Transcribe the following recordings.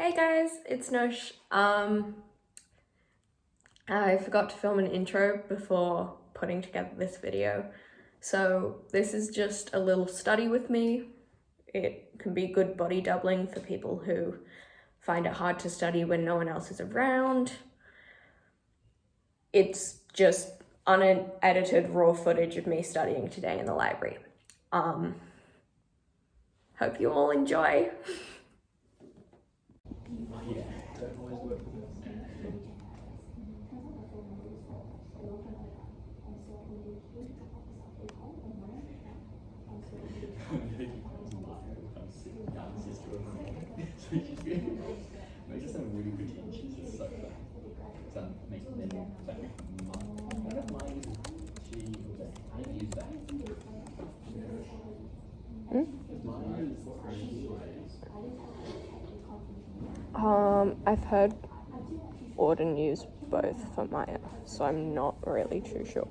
Hey guys, it's Nush. I forgot to film an intro before putting together this video. So this is just a little study with me. It can be good body doubling for people who find it hard to study when no one else is around. It's just unedited raw footage of me studying today in the library. Hope you all enjoy. I've heard Auden use both for Maya, so I'm not really too sure.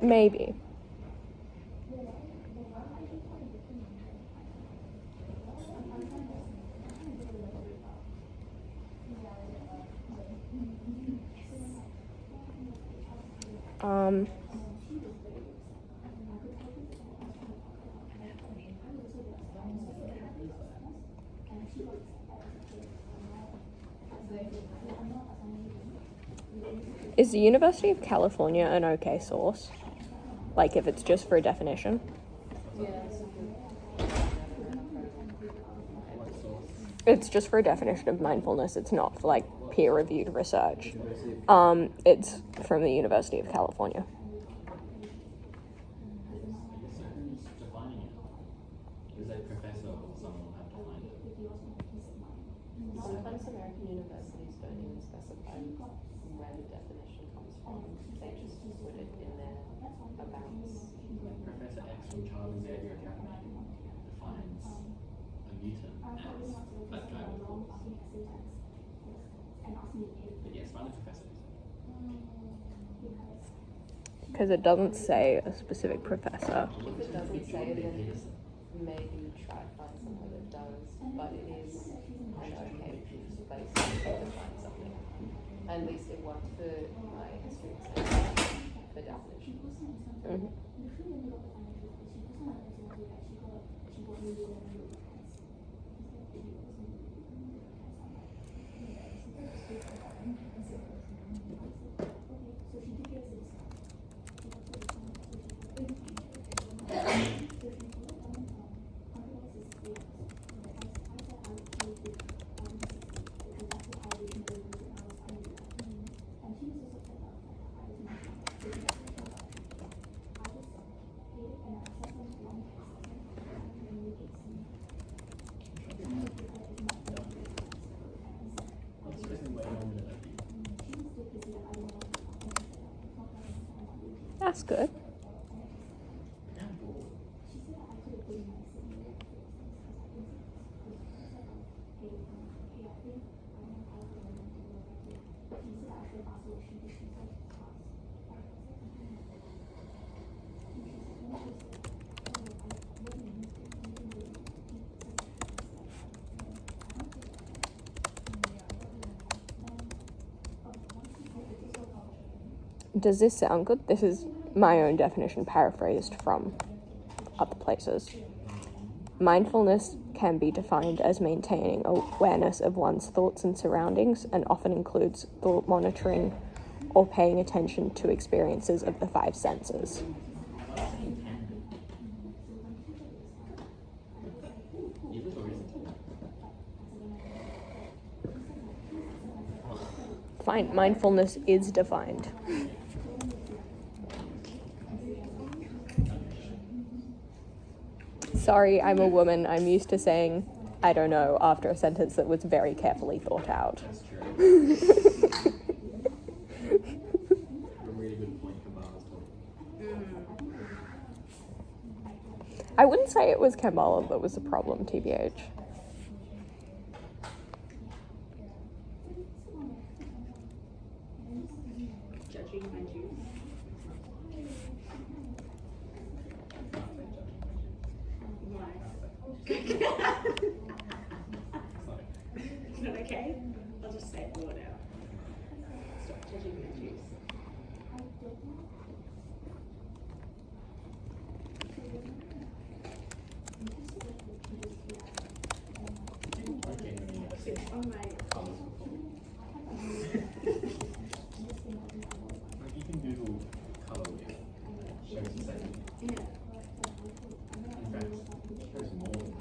Maybe. Is the University of California an okay source? Like if it's just for a definition? It's just for a definition of mindfulness. It's not for like peer-reviewed research. It's from the University of California. Sometimes American universities don't even specify where the definition comes from. They just put it in their abouts. Professor X from Charles Xavier Academy defines a mutant as a global force. But yes, find a professor. Because it doesn't say a specific professor. If it doesn't say it, then maybe try to find somewhere that does, but it is an okay place to find something. At least it worked for my history exam for definitions. Mm-hmm. That's good. Does this sound good? This is my own definition paraphrased from other places. Mindfulness can be defined as maintaining awareness of one's thoughts and surroundings and often includes thought monitoring or paying attention to experiences of the five senses. Fine, mindfulness is defined. Sorry, I'm a woman. I'm used to saying, I don't know, after a sentence that was very carefully thought out. That's true. A really good point Kabbalah's talking. I wouldn't say it was Kabbalah that was the problem, TBH. Judging my Jews. Is that okay? I'll just say it more now. Stop judging the juice. Oh my. Like you can Google colour wheel, shows the same. Yeah. In fact, it shows more than this.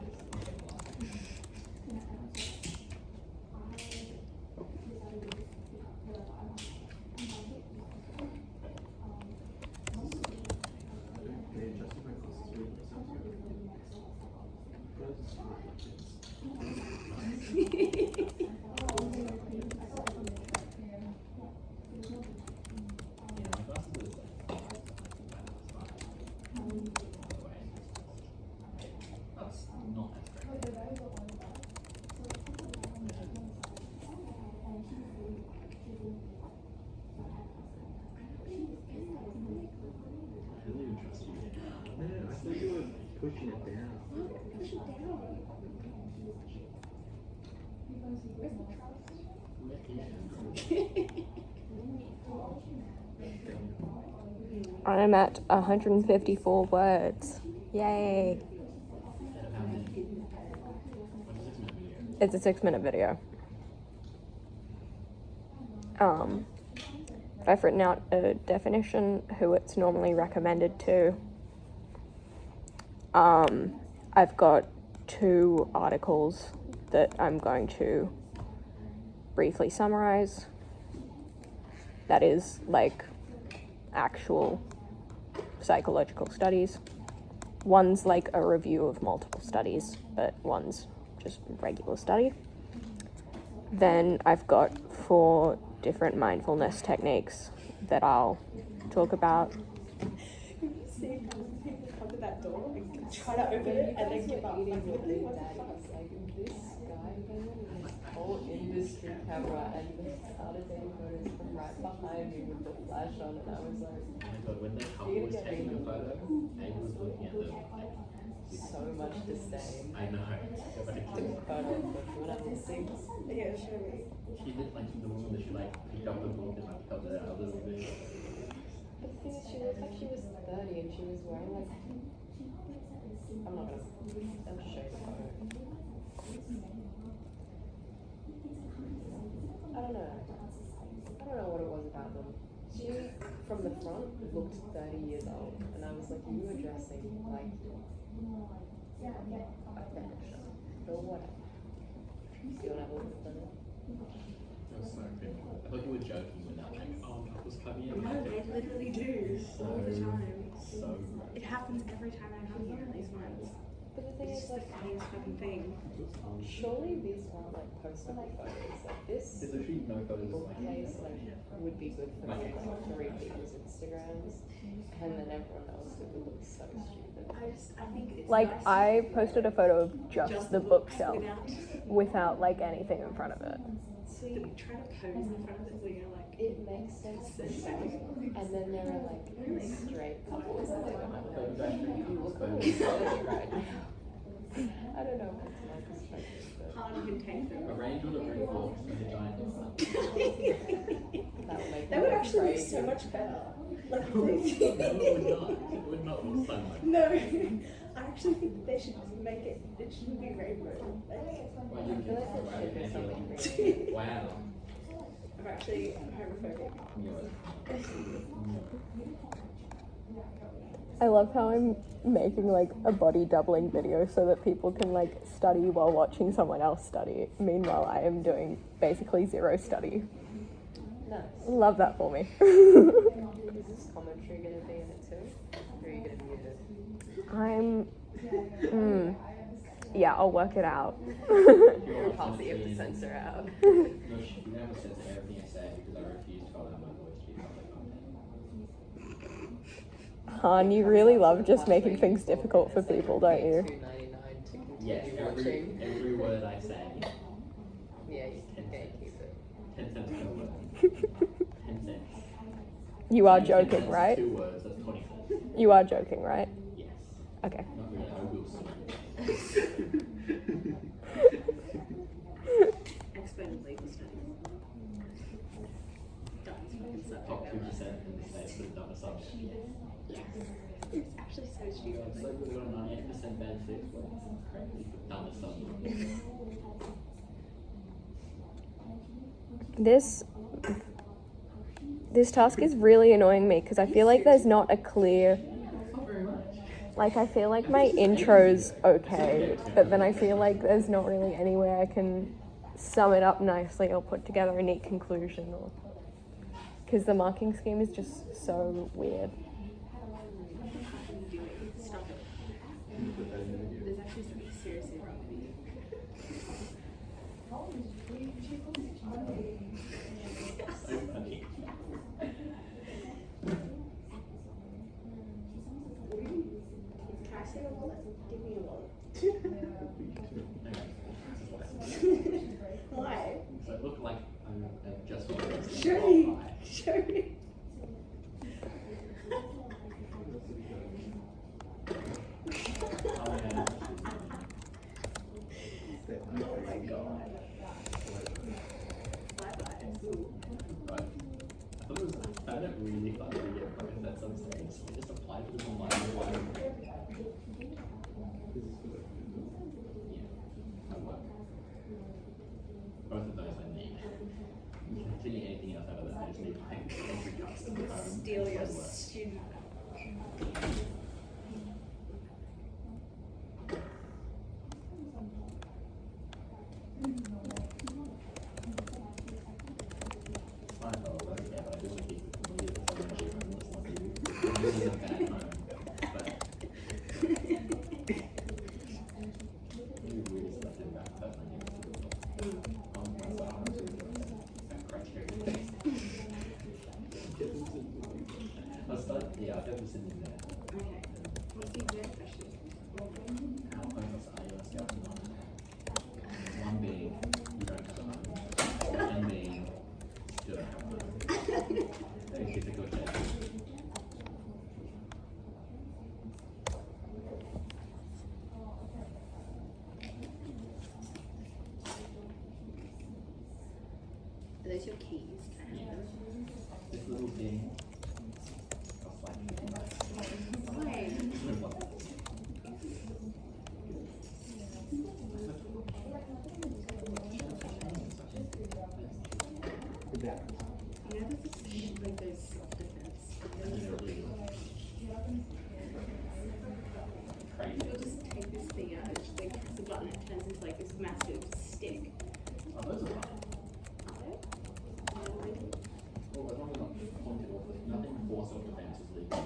That's not as great. I really would trust you. No, I thought you were pushing it down. Push it down. I'm at 154 words. Yay! It's a 6-minute video. I've written out a definition, who it's normally recommended to. I've got 2 articles that I'm going to briefly summarize. That is like actual psychological studies. One's like a review of multiple studies, but one's just regular study. Then I've got 4 different mindfulness techniques that I'll talk about. You see people come to that door and try to open it and then give up. Like, really, what the fuck? Like, this guy came in with his whole industry camera and started taking photos from right behind me with the flash on, and I was like, Oh my god, when that couple was taking a photo, Amy was looking at them like, so much disdain. I know. Took a photo of them when I was 6. Yeah, show me. She did like the woman that she like picked up the book and like held it out a little bit. But the thing is, she looked like she was 30 and she was wearing like, I'm not gonna, I'll just show you the photo. I don't know what it was about them. She, from the front, looked 30 years old, and I was like, you were dressing like a finisher, or whatever. Do you wanna have a look at them? It was so good. I thought you were joking when that like, oh, couples coming in. No, they literally do all the time. So gross. It happens every time I have one of these ones. But the thing It's is, just the like, funniest fucking thing. surely these aren't like postable photos. Like this There's literally no photos like bookcase like would be good for like 3 people's Instagrams, and then everyone else would look so stupid. I think it's Like, nice I posted a photo of just the bookshelf without without like anything in front of it. See, trying to pose in front of it so you're like, it makes sense to say, and then there are like straight couples that are like, you look a little silly right now. I don't know if it's my perspective, but hard can take them. arrange all the brick walks with a giant front. that would make That me would look actually look crazy. so much better. Like, No, it would not. It would not look so much. no, I actually think they should make it. It shouldn't be rainbow. Like, Well, I you feel like can it should be write something it crazy. anyway. Wow. I'm actually homophobic. I love how I'm making like a body doubling video so that people can like study while watching someone else study. Meanwhile, I am doing basically 0 study. Nice. Love that for me. Is this commentary gonna be in it too? Or are you gonna mute it? Yeah, I'll work it out. You'll have to censor out. No, you never censor everything you say because I refuse to allow my voice to be public content. Han, you really love just making things difficult for people, don't you? $2.99 to continue Yes, watching. every word I say. Yeah, you can keep it. 10 cents per word. 10 cents. You are 10 joking, cents, right? 2 words, that's 20 cents. You are joking, right? Yes. Okay. Not really, I will sue. said we got a 98% bad fix, but it's crazy. Dumbest stuff. This task is really annoying me because I feel like there's not a clear. Not very much. Like, I feel like my intro's okay, but then I feel like there's not really anywhere I can sum it up nicely or put together a neat conclusion, or because the marking scheme is just so weird. Stop it. There's actually something seriously wrong with you. So funny. Can I see your wallet? Give me your wallet. Why? So it looked like I just realized. Show me. Show me. Oh, yeah. Oh my god. Bye-bye. Right. I thought it was, I found it really fun to get both at some stage. So I just applied for them online. Yeah, that worked. Both of those I need. If you need anything else out of that, I just need to pay every customer home. Steal your That works. student. I know, right? Yeah, but I just keep it for someone cheap and listen to you. This is a bad home, but really weird stuff in that. That's my name. I've never seen it there. Okay. What's the exam question? How homeless are you as scouting on? One being, you don't have a home. And being, still don't have a home. Very difficult check. Are those your keys? Can I have them? This little thing costs like $50. Why? You know there's this like those self-defense. You'll just take this thing out, just like press the button, it turns into like this massive stick. Oh, those are fine. Are they? Well, as long as not pointed off, nothing for self-defense is legal.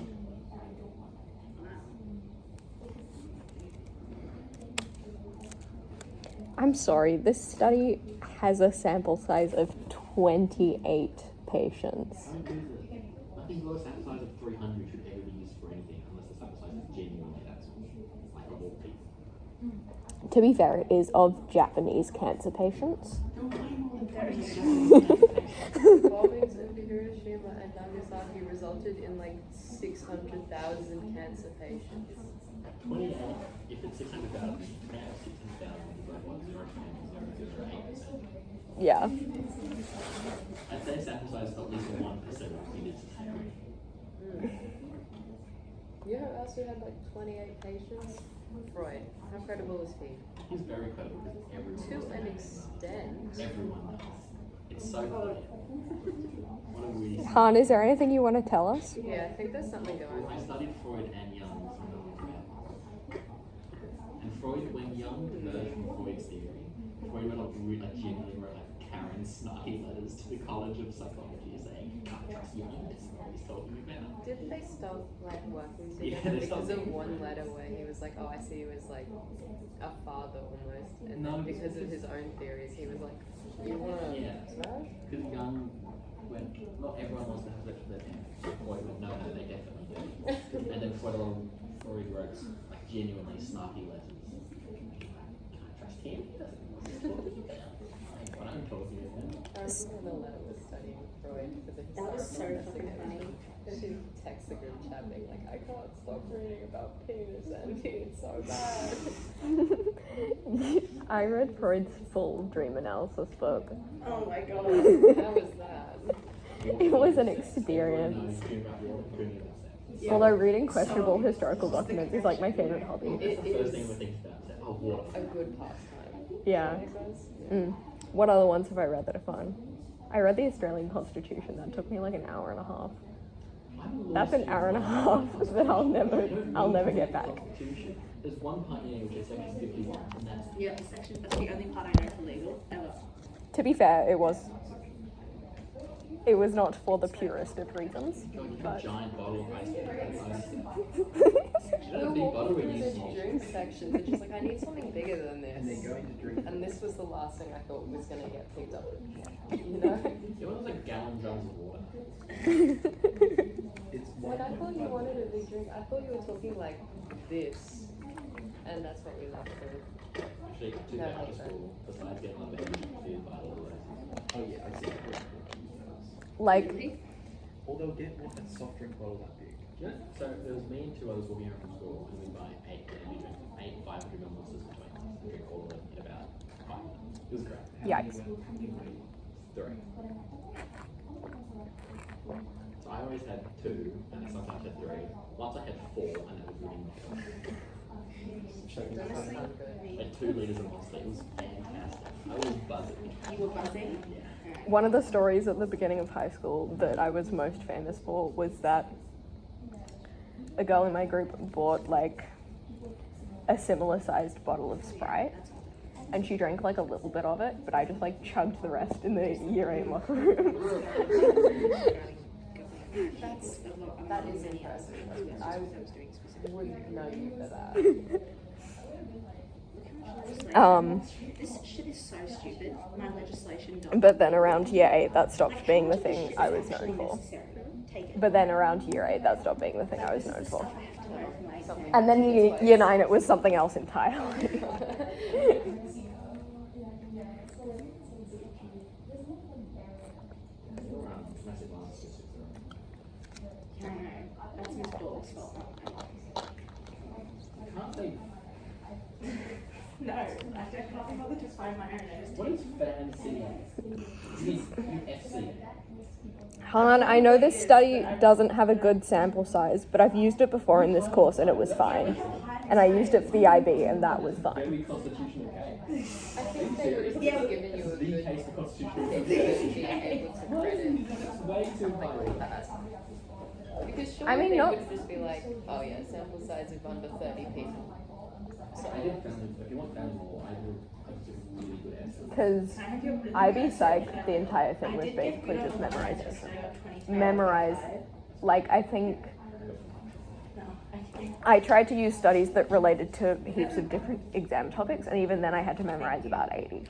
I'm sorry, this study has a sample size of 28 patients. I don't do that. I think low sample size of 300 should ever be used for anything unless the sample size is genuinely that small. Like of all people. To be fair, it is of Japanese cancer patients. Bombings over Hiroshima and Nagasaki resulted in like 600,000 cancer patients. 28, if it's 600,000, 600,000 is like what, 0.008%. Yeah. I'd say sample size is at least 1% of units of theory. You know who else who had like 28 patients? Freud. How credible is he? He's very credible because everyone To knows an that. extent. Everyone knows. It's so funny. What a weird. Han, is there anything you want to tell us? Yeah, I think there's something going I on. studied Freud and Jung. And Freud, when Jung diverged from Freud's theory, Freud genuinely wrote like Karen snarky letters to the College of Psychology saying, you can't trust Jung, this is what he's talking about. Didn't they stop like working Yeah, together they stopped because of working one together. letter where he was like, oh, I see you as like a father almost, and No, then because of his own theories, he was like, you wanna Yeah. smash? Because Jung, when not everyone wants to have sex with their parents, Freud went, no, they definitely do. And then Freud wrote like genuinely snarky letters. Can't trust him. He doesn't know what he's talking about. Like, what I'm talking about. I remember the letter was studying Freud for the That was so historical fucking funny. investigation. And she texts the group chat being like, I can't stop reading about penis and it's so bad. I read Freud's full dream analysis book. Oh my god. How was that? It was an Everyone experience. knows dream about war, dreaming about sex. Although reading questionable historical documents is like my favorite hobby. It's the first thing we think about. Is that, oh, water. A good pastime. Yeah. I guess. Mm. What other ones have I read that are fun? I read the Australian Constitution. That took me like an hour and a half. That's an hour and a half that I'll never get back. Constitution. There's one part in which is section 51, and that's Yeah, that's the only part I know for legal ever. To be fair, it was not for the purest of reasons. a But giant bottle of ice cream. You We know, a were big walking bottle we through used the to drink section, and she's like, I need something bigger than And then this. going to drink. And this was the last thing I thought was gonna get picked up. You know? It was like gallon drums of water. It's When I thought you wanted a big drink, I thought you were talking like this. And that's what we left with. Actually, two No, after like school, besides getting my baby food by all those. Oh yeah, I see that. like, Or they'll get one a soft drink bottle that big. Yeah, so there was me and two others walking home from school, and we buy eight, and we drink 500 ml monsters between us, and drink all of them in about 5 minutes. It was great. yikes. 3. So I always had 2, and I sometimes had 3. Once I had 4, and it was really not Honestly, like 2 liters of monster. It was fantastic. I was buzzing. You were buzzing? One of the stories at the beginning of high school that I was most famous for was that a girl in my group bought like a similar sized bottle of Sprite, and she drank like a little bit of it, but I just like chugged the rest in the year 8 locker room. that is impressive. I wouldn't know you for that. This shit is so stupid. My legislation doesn't. But then around year 8 that stopped being the thing I was known for. Take it. But then around year 8 that stopped being the thing I was known for. I have to learn from my Something And then year 9 it was something else entirely. Massive monsters. No, that's Miss Ball's fault. Can't they? No, I can't be bothered to find my own. What is fancy? UFC. Han, I know this study doesn't have a good sample size, but I've used it before in this course and it was fine. And I used it for the IB and that was fine. Very constitutional case. I think they would have given you a The good case for constitutional if case. they would be able to credit That's way too something like high. that. Because surely I mean, they no- would just be like, oh yeah, sample size of under 30 people. So I did family, if you want family law, I do a really good answer. Because IB Psych, the entire thing was basically just memorization. Memorize, like I think I tried to use studies that related to heaps of different exam topics, and even then I had to memorize about 80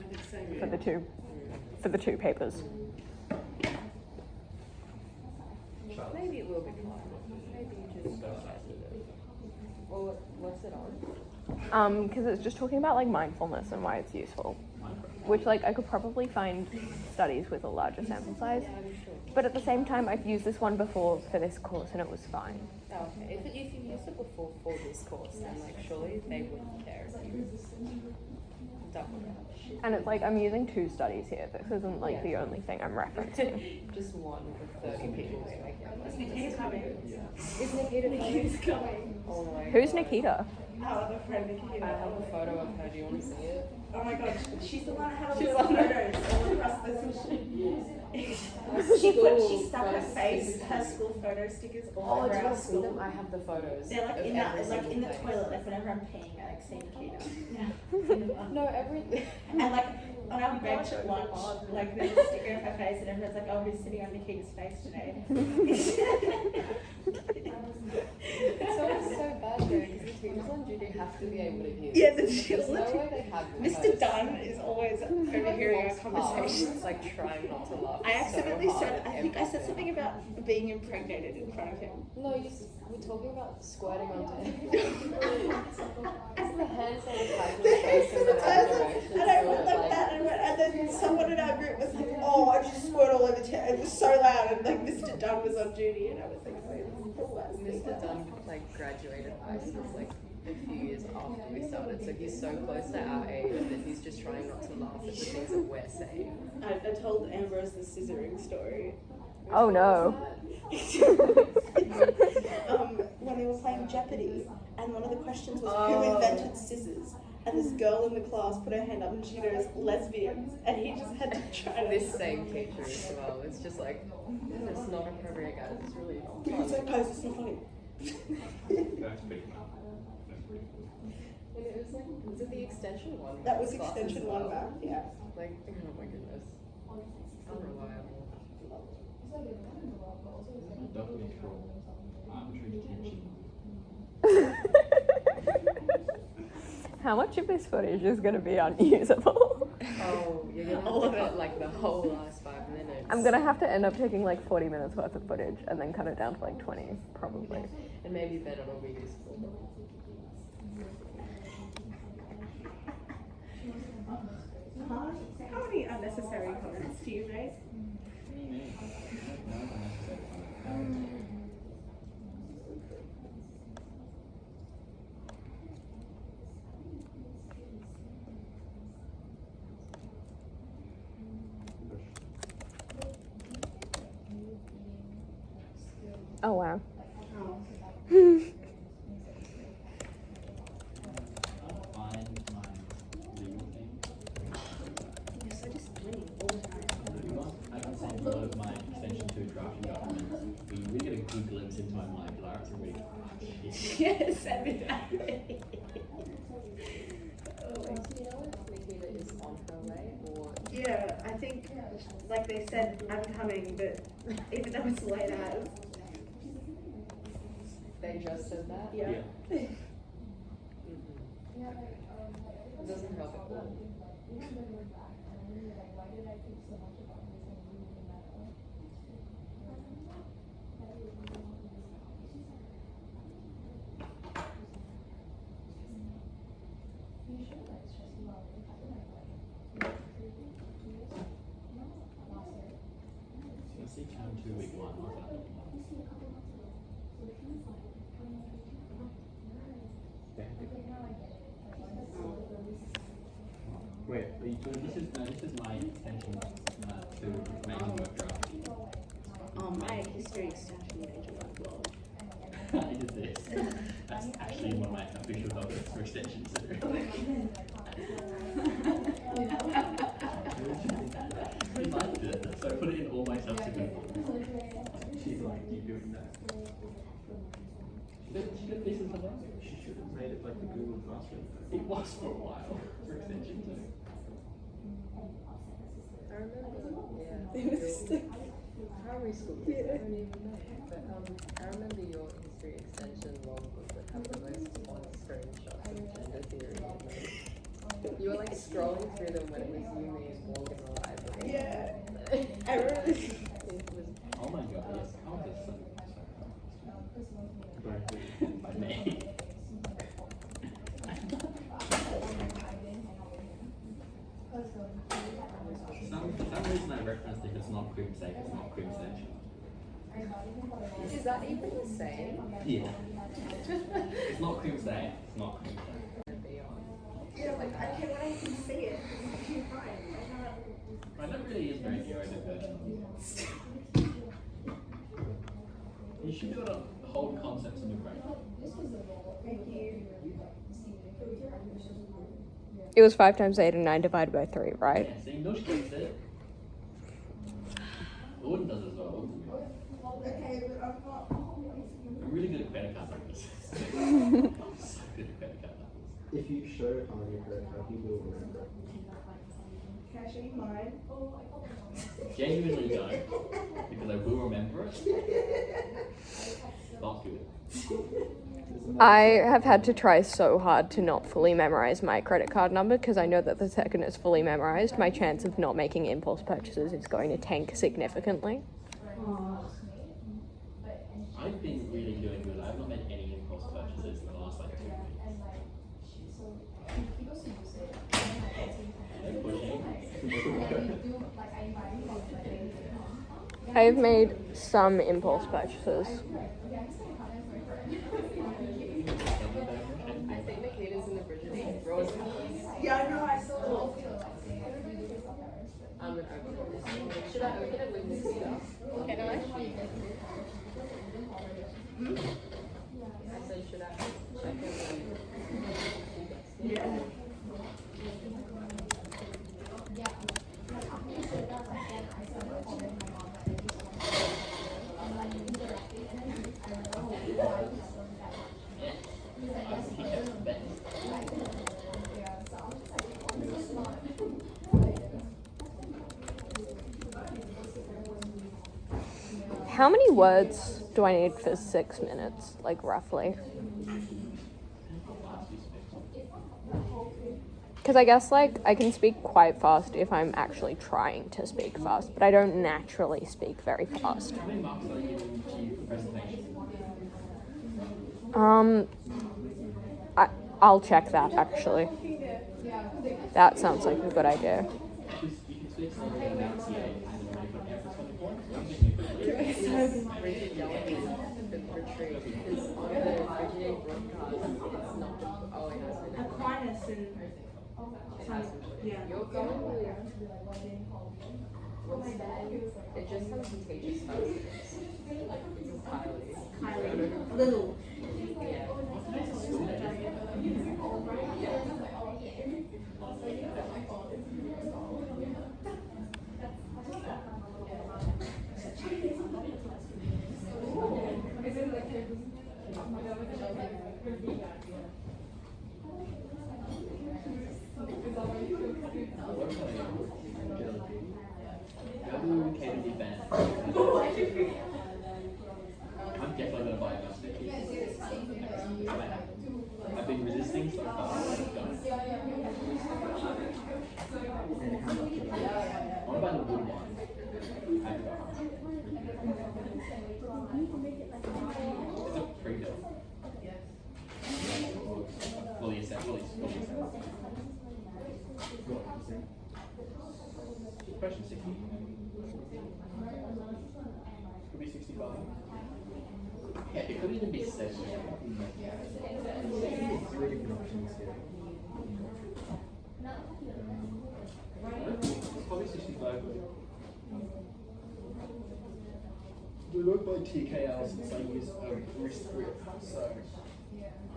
for the two papers. maybe it will be fine. Maybe you just well, what's it on? Because it's just talking about like mindfulness and why it's useful. Which like I could probably find studies with a larger sample size. But at the same time, I've used this one before for this course and it was fine. Oh, okay. If you used it before for this course, then like surely they wouldn't care if you double that. And it's like I'm using 2 studies here. This isn't like the only thing I'm referencing. Just one with 30 people. So I can't Is Nikita coming? Is Nikita Nikita's coming. Oh my Who's Nikita? Our other friend I Nikita. have a photo of her. Do you want to see it? Oh my god, she's the one that had all She's the on photos all across the she stuck her face, her school photo stickers all Oh, over do you our want to see school. them? I have the photos. They're like of in that, every like in the single toilet, place. like whenever I'm peeing, I like see Nikita. No, everything. And like on our bench at lunch, like there's a sticker of her face and everyone's like, oh, who's sitting on Nikita's face today? It's always so bad though, because the teachers on duty have to be able to hear. Yeah, the There's no children. way they have Mr. Dunn is always overhearing our conversations. Like trying not to laugh. I accidentally so hard said, I think I said everything. something about being impregnated in front of him. No, we're talking about squirting onto him. It's the hand sanitizer facing the other direction. And I went like that, and then someone in our group was like, oh, I just squirt all over town. It was so loud, and like Mr. Dunn was on duty, and I was like, wait, this is the worst thing Mr. ever. Dunn like graduated high school like a few years after we started, so he's so close to our age that he's just trying not to laugh at the things that we're saying. I told Ambrose the scissoring story. Oh no. When we were playing Jeopardy, and one of the questions was who invented scissors, and this girl in the class put her hand up and she goes lesbians, and he just had to try to. This same teacher as well. It's just like, it's not appropriate, guys. It's really not He was like, fun. guys, it's not funny. That's pretty fun. That's pretty fun. And it was like, was it the extension one? That was Class as extension well? one back, yeah. Like, oh my goodness. Unreliable. Document for arbitrary detention. How much of this footage is going to be unusable? Oh, you're gonna All have of to it. cut like the whole last 5 minutes. I'm going to have to end up taking like 40 minutes worth of footage and then cut it down to like 20, probably. And maybe then it'll be useful. How many unnecessary comments do you make? Oh wow. Find my legal thing. You're so disappointing all the time. I can send a lot of my extension 2 drafting documents. But you really get a good glimpse into my mind. Like, it's really, shit. Yes, send me that. Do you know if Nikita is on her way or? Yeah, I think, like they said, I'm coming, but even though it's late as. They just said that? Yeah. It doesn't help at all. Let's see, count 2 week 1. Wait, are you So this is my extension to making work draft. My history extension major went well. I did this. That's actually one of my official documents for extension 2. She liked it, so I put it in all my subsequent ones. She's like, you doing that? She did this as well. She should have made it like the Google Classroom. It was for a while for extension 2. I remember, yeah. It was your primary school, Yeah. I don't even know. But I remember your history extension logbook would have the most fun screenshots of gender theory in them. You were like scrolling through them when it was you, me, and Morgan in the library. Yeah. I remember. It was Oh my god, yes, how is this so by me? For some reason I referenced if it's not cream safe, it's not cream safe. Is that even the same? Yeah. It's not cream safe, it's not cream safe. To be on. Yeah, like, I can't, when I can see it, it's too fine. Right, that really is very neurodivergent. You should be able to hold concepts in your brain. Thank you. It was 5 times 8 and 9 divided by 3, right? Yeah, see, Nush gets it. Gordon does as well. Okay, but I'm not. I'm really good at credit card numbers. So good at credit card numbers. If you show Han your credit card, he will remember it. Can I show you mine? Genuinely don't, because I will remember it. Not good. I have had to try so hard to not fully memorize my credit card number because I know that the second it's fully memorized, my chance of not making impulse purchases is going to tank significantly. I've been really doing good. I've not made any impulse purchases in the last like 2 weeks. I've made some impulse purchases. I think Nikita's in the Bridget Rose house. Yeah, I know, I saw it. Should I Can I? I said, should I check it when Yeah. How many words do I need for 6 minutes, like roughly? Because I guess like I can speak quite fast if I'm actually trying to speak fast, but I don't naturally speak very fast. How many marks are you giving to presentation? I'll check that actually. That sounds like a good idea. Because you can speak slowly and enunciate and then make an emphasis on the points. I'm thinking Richard yelling at the retreat because on the Virginia broadcast, it's not the. Oh, it has been. Aquinas and yeah. You're going with. What's that? It just has the teacher stuff. It's entirely. Little. Yeah. Kennedy band. I'm definitely gonna buy a mouse. I've been resisting so far. And how much of it? What about the wood one? It's a pre-built. Fully assembled. What percent? Question 60. Could be 65. Yeah, it could even be 70. Three different options here. It's probably 65. We work by TKL since I use a wrist grip, so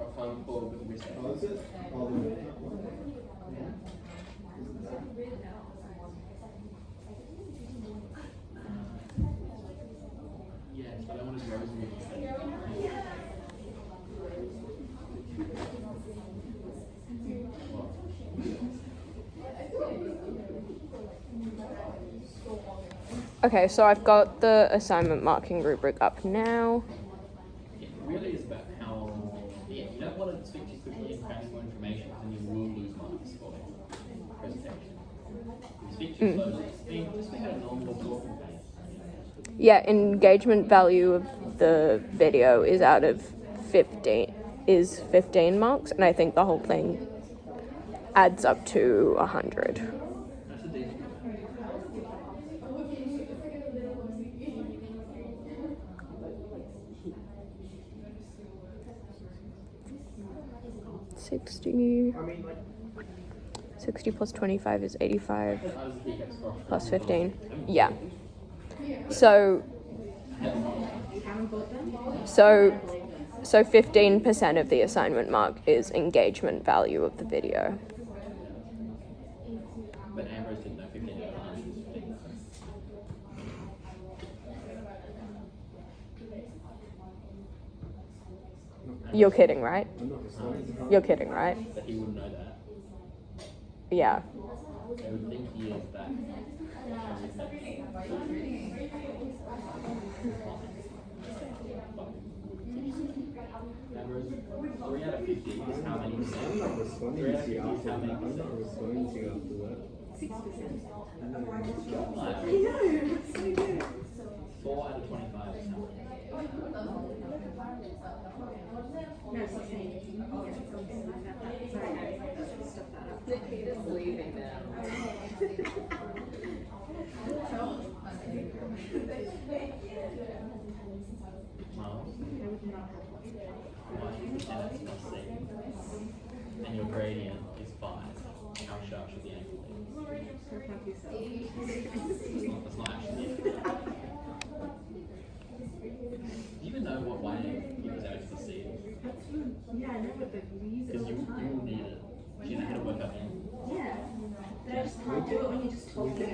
I can't forward with the wrist. Oh, is it? Oh, the Yes, but I want to rosemary instead. Okay, so I've got the assignment marking rubric up now. It really is about how, you don't want to speak too quickly and cram more information, because then you will lose marks for the presentation. If you speak too slowly, just speak at a normal talking pace. Yeah, engagement value of the video is out of 15 marks, and I think the whole thing adds up to 100. That's a decent. 60. I mean, like, 60 plus 25 is 85 I was a hiccups for. plus 15. Yeah. So 15% of the assignment mark is engagement value of the video. But Ambrose didn't know 15 out of 100 is 15. You're kidding, right? I'm not responding. You're kidding, right? But he wouldn't know that. Yeah. They would think he is that. Ambrose, 3 out of 50 is how many percent? I'm not responding to you after How that. many I'm not responding to you after that. 6%. I know. I know, so good. 4 out of 25 is how many? No, 16. Yeah, something like that. Sorry, I stuffed that up. Nikita's leaving now. Miles? I would not have watched it. 1% is C. And your gradient is 5. How sharp should the angle be? That's not actually it. Do you even know what way he was able to see it? Yeah, I know what the leaves Because you need it. Do you know how to work out in? Yeah. But I just can't do it when you just told me.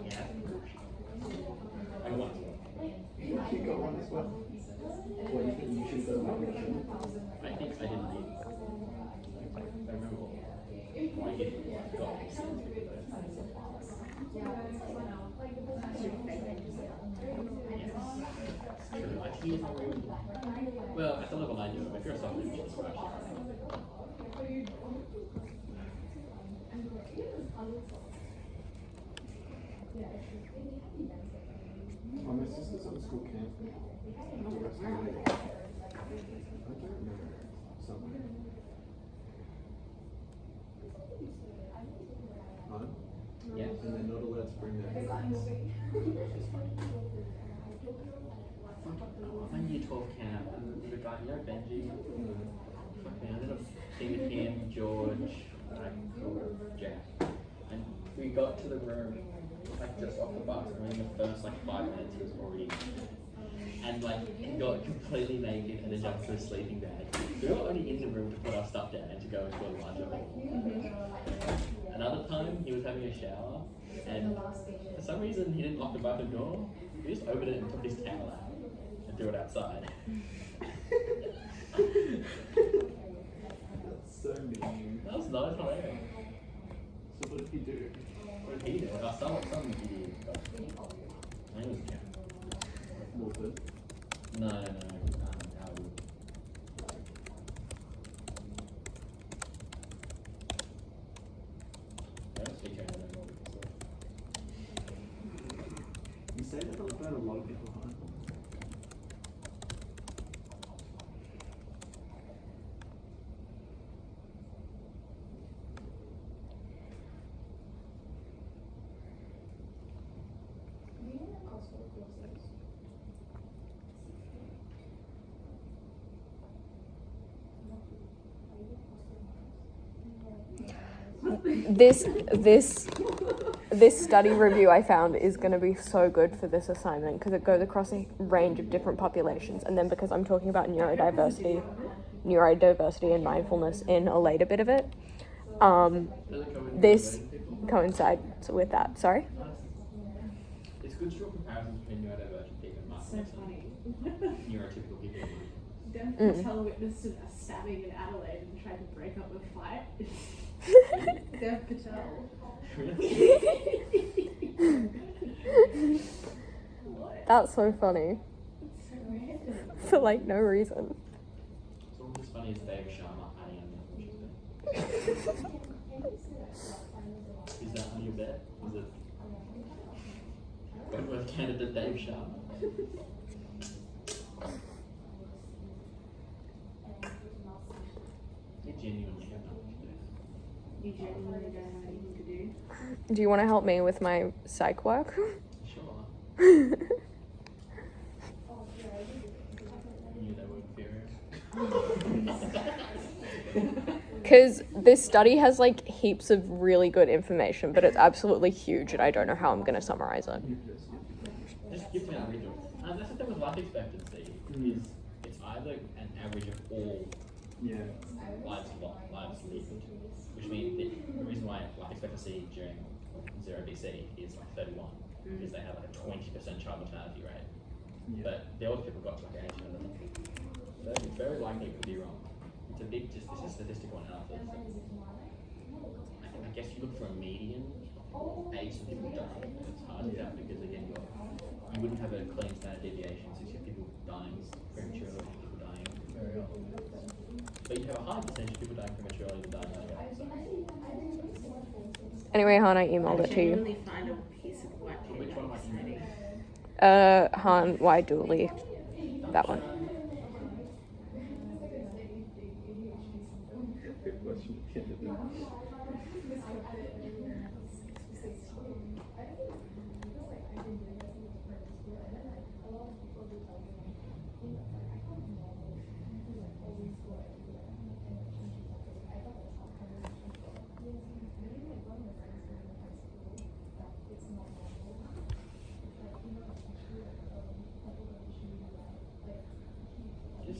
Yeah. I got one as well. You got one as well. What, you think you should go back again? I think I didn't need it. I remember why I didn't got it. True. I think it's really well, at the level I do it, if you're a software engineer, you actually Oh, my sister's at school camp. The rest of the week. I don't know. Somewhere. Pardon? Yeah. And they're not allowed to bring their phones. I'm in year 12 camp, and the guy, you know, Benji, fucking, I ended up seeing with him, George, Jack, and we got to the room, like, just off the bus, and in the first, like, 5 minutes, he was already and, like, he got completely naked and then jumped to a sleeping bag. We were only in the room to put our stuff down and to go into a larger hall. Another time, he was having a shower, and for some reason, he didn't lock the bathroom door. He just opened it and took his towel out and threw it outside. That's so mean. That was not hilarious. So what did he do? What did he do? Some he did, but I think it was Jack. Wolford. No, Howard. I don't speak Canada anymore because You say that about a lot of people, huh? This study review I found is going to be so good for this assignment because it goes across a range of different populations, and then because I'm talking about neurodiversity and mindfulness in a later bit of it, this coincides with that. Sorry. it's good to draw comparisons between neurodivergent people and mindfulness and neurotypical people. Dev Patel witnessed a stabbing in Adelaide and tried to break up a fight. Dev Patel. That's so funny So random. for like no reason. It's almost as funny as Dave Sharma hiding under Is that on your bed? Is it Wentworth candidate Dave Sharma? You genuinely have nothing to do. You genuinely don't have anything to do. Do you want to help me with my psych work? Sure. You knew they were inferior. Because this study has like heaps of really good information, but it's absolutely huge and I don't know how I'm going to summarize it. Just give me an average of. That's the thing with life expectancy. Is it's either an average of all Yeah. lives lived, which means that the reason why life expectancy during 0 BC is like 31 is they have like a 20% child mortality rate. Yeah. But the old people got to like 18 of them. So it's very likely it could be wrong. It's a big, this is statistical analysis. I guess you look for a median age of people dying, and it's hard to do because again, you wouldn't have a clean standard deviation since you have people dying prematurely and people dying very old. But you have a high percentage of people dying prematurely than dying early. Anyway, Han, I emailed it to you. genuinely find a piece of white paper Which one am I fascinating. Han, why Dooley? That one. Good question.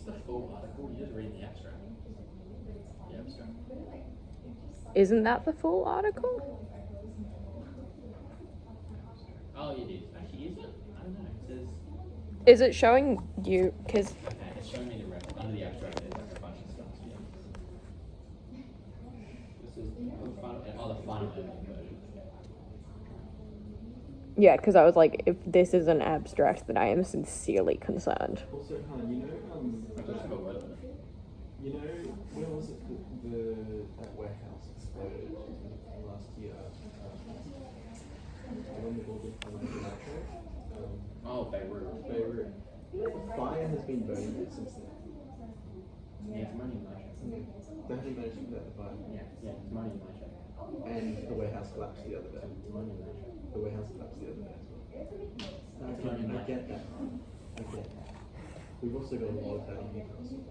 the full article? You just read the abstract. The abstract. Isn't that the full article? Oh, it is. Actually, is it? I don't know. It says. Is it showing you? Because Okay, it's showing me the rest. Under the abstract, there's like a bunch of stuff. Yeah. This is the final version. yeah, because I was like, if this is an abstract, then I am sincerely concerned. Also, Han, I just have a word on it. where was it that warehouse exploded last year? When the building fell into Metro? Oh, Beirut. Beirut. Fire has been burning it since then. Yeah, it's money in my check. They haven't managed to put out the fire. Yeah, it's money in my check. And the warehouse collapsed the other day. It's money in my check. The warehouse collapsed the other day as well. Money in I my get that. I get that. We've also got a lot of that in Newcastle.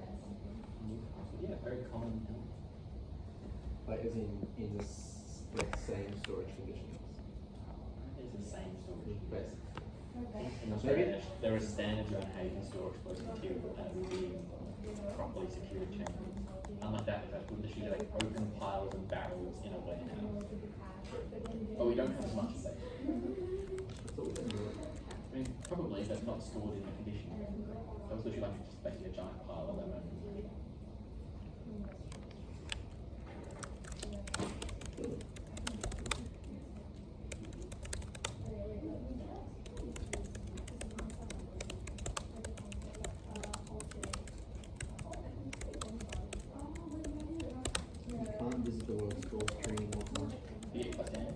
Yeah, very common. Like, as in the same storage conditions. It's the same storage. Basically. In Australia, there are standards around how you can store explosive material and being properly secured chambers. Unlike that, that's literally like open piles and barrels in a warehouse. But we don't have as much space. That's what we don't do. I mean, probably, but not stored in the condition. That was literally like just basically a giant pile of lemon. You can't visit the world's tallest tree in Auckland. You get cut down.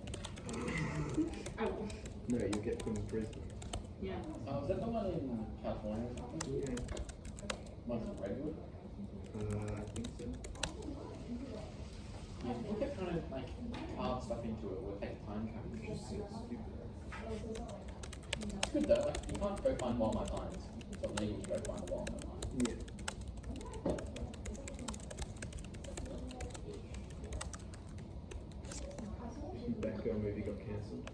No, you get put in prison. Yeah. Oh, is that the one in California or something? Yeah. One's in Redwood? I think so. Yeah, we kept trying to like carve stuff into it or take time travel. Just so stupid. It's good though, like you can't go find wildlife lines. It's illegal to go find a wildlife line. Yeah. That girl movie got cancelled.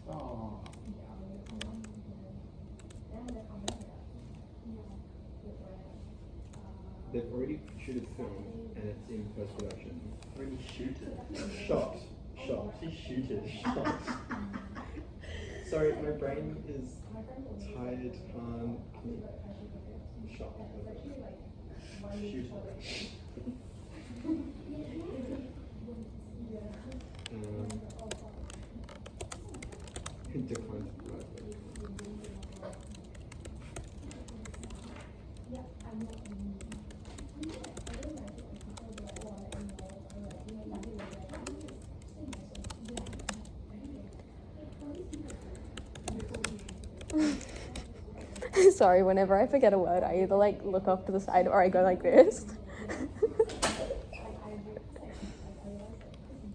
Oh. They've already shooted film and it's in post production. Already shoot it. Shot. She shoot it. Shot. Sorry, my brain is tired. Shot. Shoot it. Declined to provide me. Sorry, whenever I forget a word, I either like look off to the side or I go like this.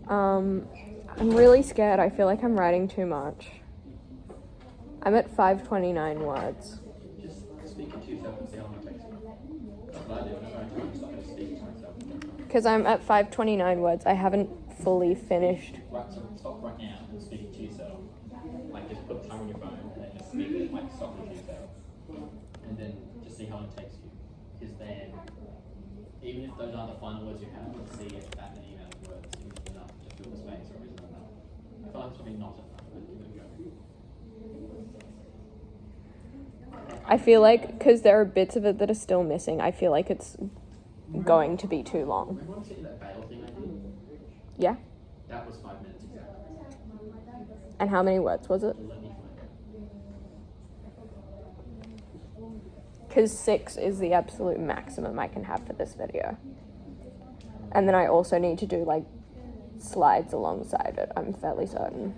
I'm really scared. I feel like I'm writing too much. I'm at 529 words. Just speak it to yourself and see how long it takes you. That's what I do. Whenever I try and stop and speak to myself. Because I'm at 529 words. I haven't fully finished. Right, so stop right now and speak it to yourself. Like just put a timer on your phone and then just speak it like softly to yourself. And then just see how long it takes you. Because then, even if those aren't the final words you have, let's see if that many amount of words is enough to fill the space or isn't enough. I feel like it's probably not enough, but give it a go. I feel like, because there are bits of it that are still missing, I feel like it's going to be too long. Remember when I sent you that bail thing I did? Yeah? That was 5 minutes exactly. And how many words was it? Let me find it. Because 6 is the absolute maximum I can have for this video. And then I also need to do, like, slides alongside it, I'm fairly certain.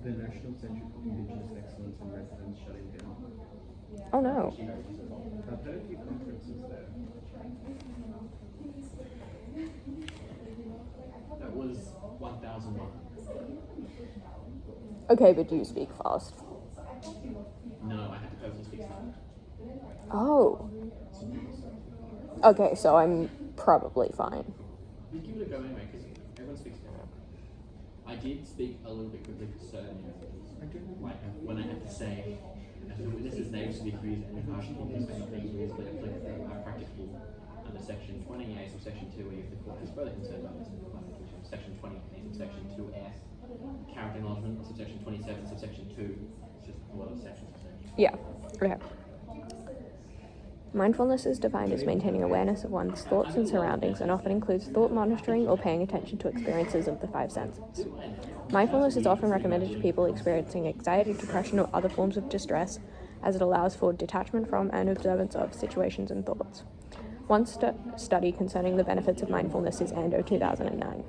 The National Centre for Indigenous Excellence and Residence shutting down. Oh no. I've had a few conferences there. That was 1,001. Okay, but do you speak fast? No, I had to purposely speak slow. Oh. Okay, so I'm probably fine. You give it a go anyway, because everyone speaks different. I did speak a little bit quickly for certain areas. Like when I had to say, as the witness's names to be accused and harsh opinions may not be reasonably applicable are practicable under section 20A of section 2, where if the court has further concern about this classification, section 20A subsection 2F, character acknowledgement, subsection 27, subsection 2. It's just a lot of sections. Yeah. Okay. Mindfulness is defined as maintaining awareness of one's thoughts and surroundings and often includes thought monitoring or paying attention to experiences of the five senses. Mindfulness is often recommended to people experiencing anxiety, depression, or other forms of distress, as it allows for detachment from and observance of situations and thoughts. One study concerning the benefits of mindfulness is ANDO 2009.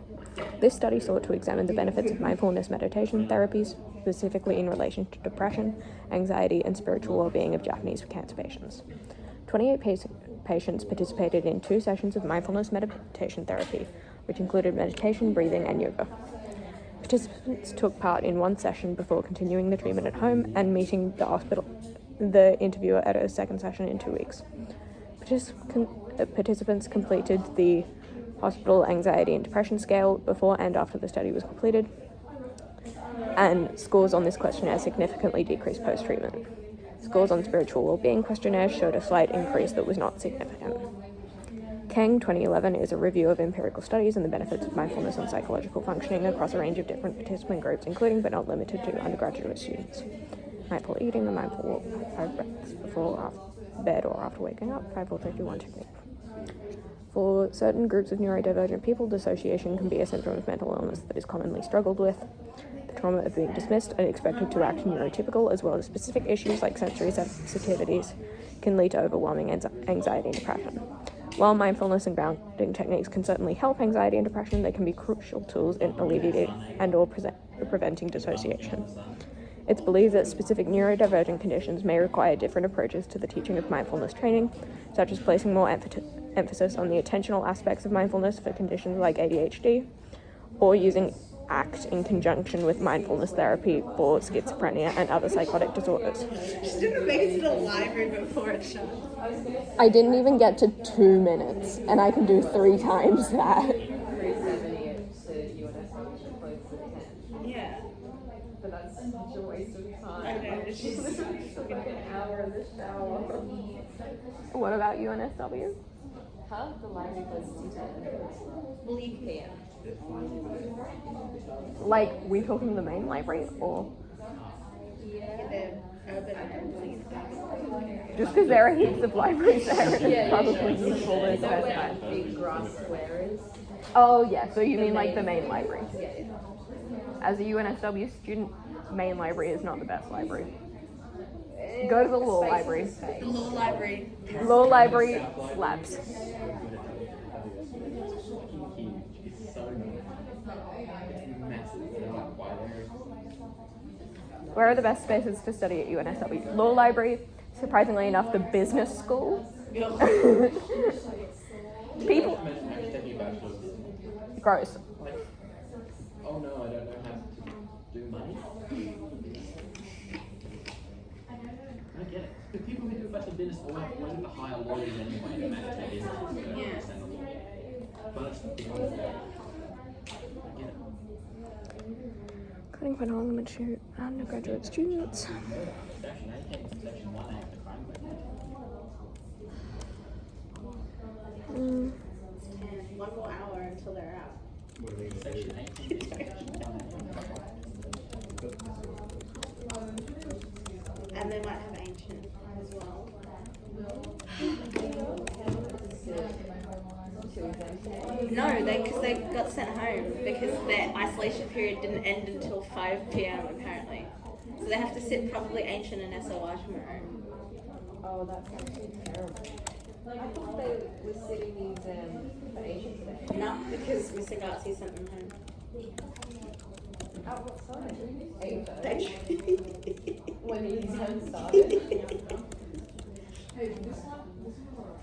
This study sought to examine the benefits of mindfulness meditation therapies, specifically in relation to depression, anxiety, and spiritual well-being of Japanese cancer patients. 28 patients participated in 2 sessions of mindfulness meditation therapy, which included meditation, breathing, and yoga. Participants took part in 1 session before continuing the treatment at home and meeting the interviewer at a second session in 2 weeks. Participants completed the hospital anxiety and depression scale before and after the study was completed, and scores on this questionnaire significantly decreased post-treatment. Scores on spiritual well-being questionnaires showed a slight increase that was not significant. Kang 2011 is a review of empirical studies and the benefits of mindfulness on psychological functioning across a range of different participant groups, including but not limited to undergraduate students. Mindful eating, a mindful walk, 5 breaths before bed or after waking up, 5, 4, 3, 2, 1 technique. For certain groups of neurodivergent people, dissociation can be a symptom of mental illness that is commonly struggled with. The trauma of being dismissed and expected to act neurotypical, as well as specific issues like sensory sensitivities, can lead to overwhelming anxiety and depression. While mindfulness and grounding techniques can certainly help anxiety and depression, they can be crucial tools in alleviating and/or preventing dissociation. It's believed that specific neurodivergent conditions may require different approaches to the teaching of mindfulness training, such as placing more emphasis on the attentional aspects of mindfulness for conditions like ADHD, or using ACT in conjunction with mindfulness therapy for schizophrenia and other psychotic disorders. Just didn't make it to the library before it shut. I didn't even get to 2 minutes, and I can do 3 times that. 3:70 to UNSW should close at 10. Yeah. But that's such a waste of time. I know, it's just like an hour in the shower. What about UNSW? Huh? The library closes at 10. Well, you can PM. Like, we talking the main library, or just because there are heaps of libraries there, it's probably useful to specify. Big grass square is. Oh yeah, so you mean like the main library? Yeah. As a UNSW student, main library is not the best library. Go to the law library. The law library. Law library labs. It's so massive. They're like wide areas. Where are the best spaces to study at UNSW? Law library, surprisingly enough, the business school. People. Imagine taking a bachelor's. Gross. Like, oh no, I don't know how to do money. I get it. Because people who do a bachelor of business always want to hire lawyers anyway to manage their business. So they don't understand the law. But I get it. Cutting for non-mature undergraduate students. Section 8 came from section 1A of the crime code. One more hour until they're out. Section 8 came from section 1A. And they might have ancient as well. No, because they got sent home because their isolation period didn't end until 5 p.m. apparently. So they have to sit probably ancient and SOR tomorrow. Oh, that's actually terrible. I thought they were sitting the exam for Asian today. No, because Mr. Gartsy sent them home. At what time? 8:30. They- When the exam started.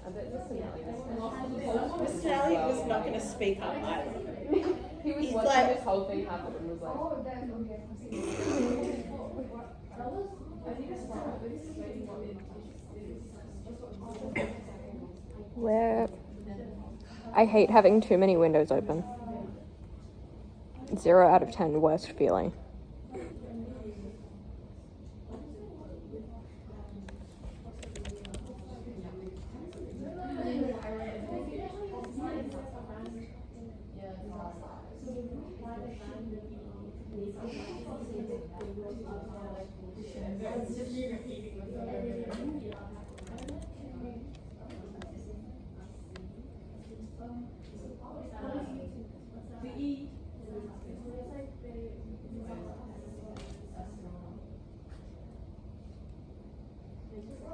I bet this is Mr. Ali was not going to speak up either. He was He's watching like- this whole thing happen and was like, Where I hate having too many windows open. 0 out of 10 worst feeling.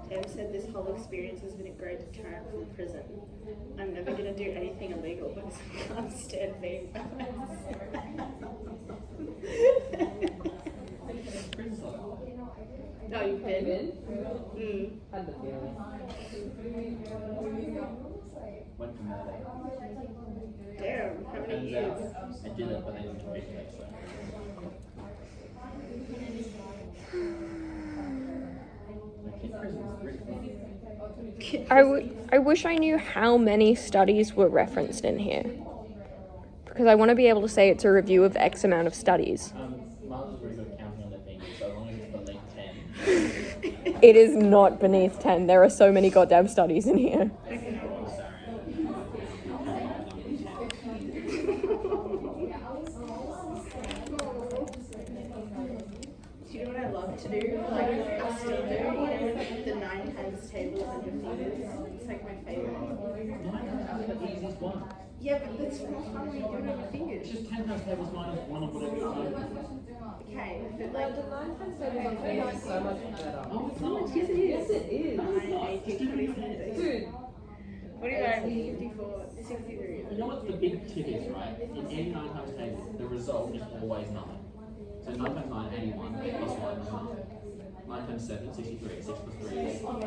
Dave said this whole experience has been a great deterrent from prison. I'm never going to do anything illegal because I can't stand being No, you've been? Had the feeling. Went for murder. Damn, how many Turns years? out I did it, but they didn't convict me, so. Okay, prison's really fun. I wish I knew how many studies were referenced in here. Because I want to be able to say it's a review of X amount of studies. Mars is really good at counting on their fingers, so as long as it's beneath 10. It is not beneath 10. There are so many goddamn studies in here. Do you know what I love to do? Like, I still do, you know, like the 9 times tables on your fingers. It's like my favorite. The easiest one. Yeah, but that's more fun when you do it on your fingers. It's just 10 times tables minus 1 or whatever you're doing. Okay, but like, The 9 times tables on fingers is so much better. Oh, it's not. yes it is. Yes, it is. 9, 18, 20, 30. Dude, What do you got? 54, 63. You know what the big tip is, right? In any 9 times table, the result is always 9. So 9 times 9, 81, plus 1 is 9. 9 times 7, 63, 6 plus 3 is 9.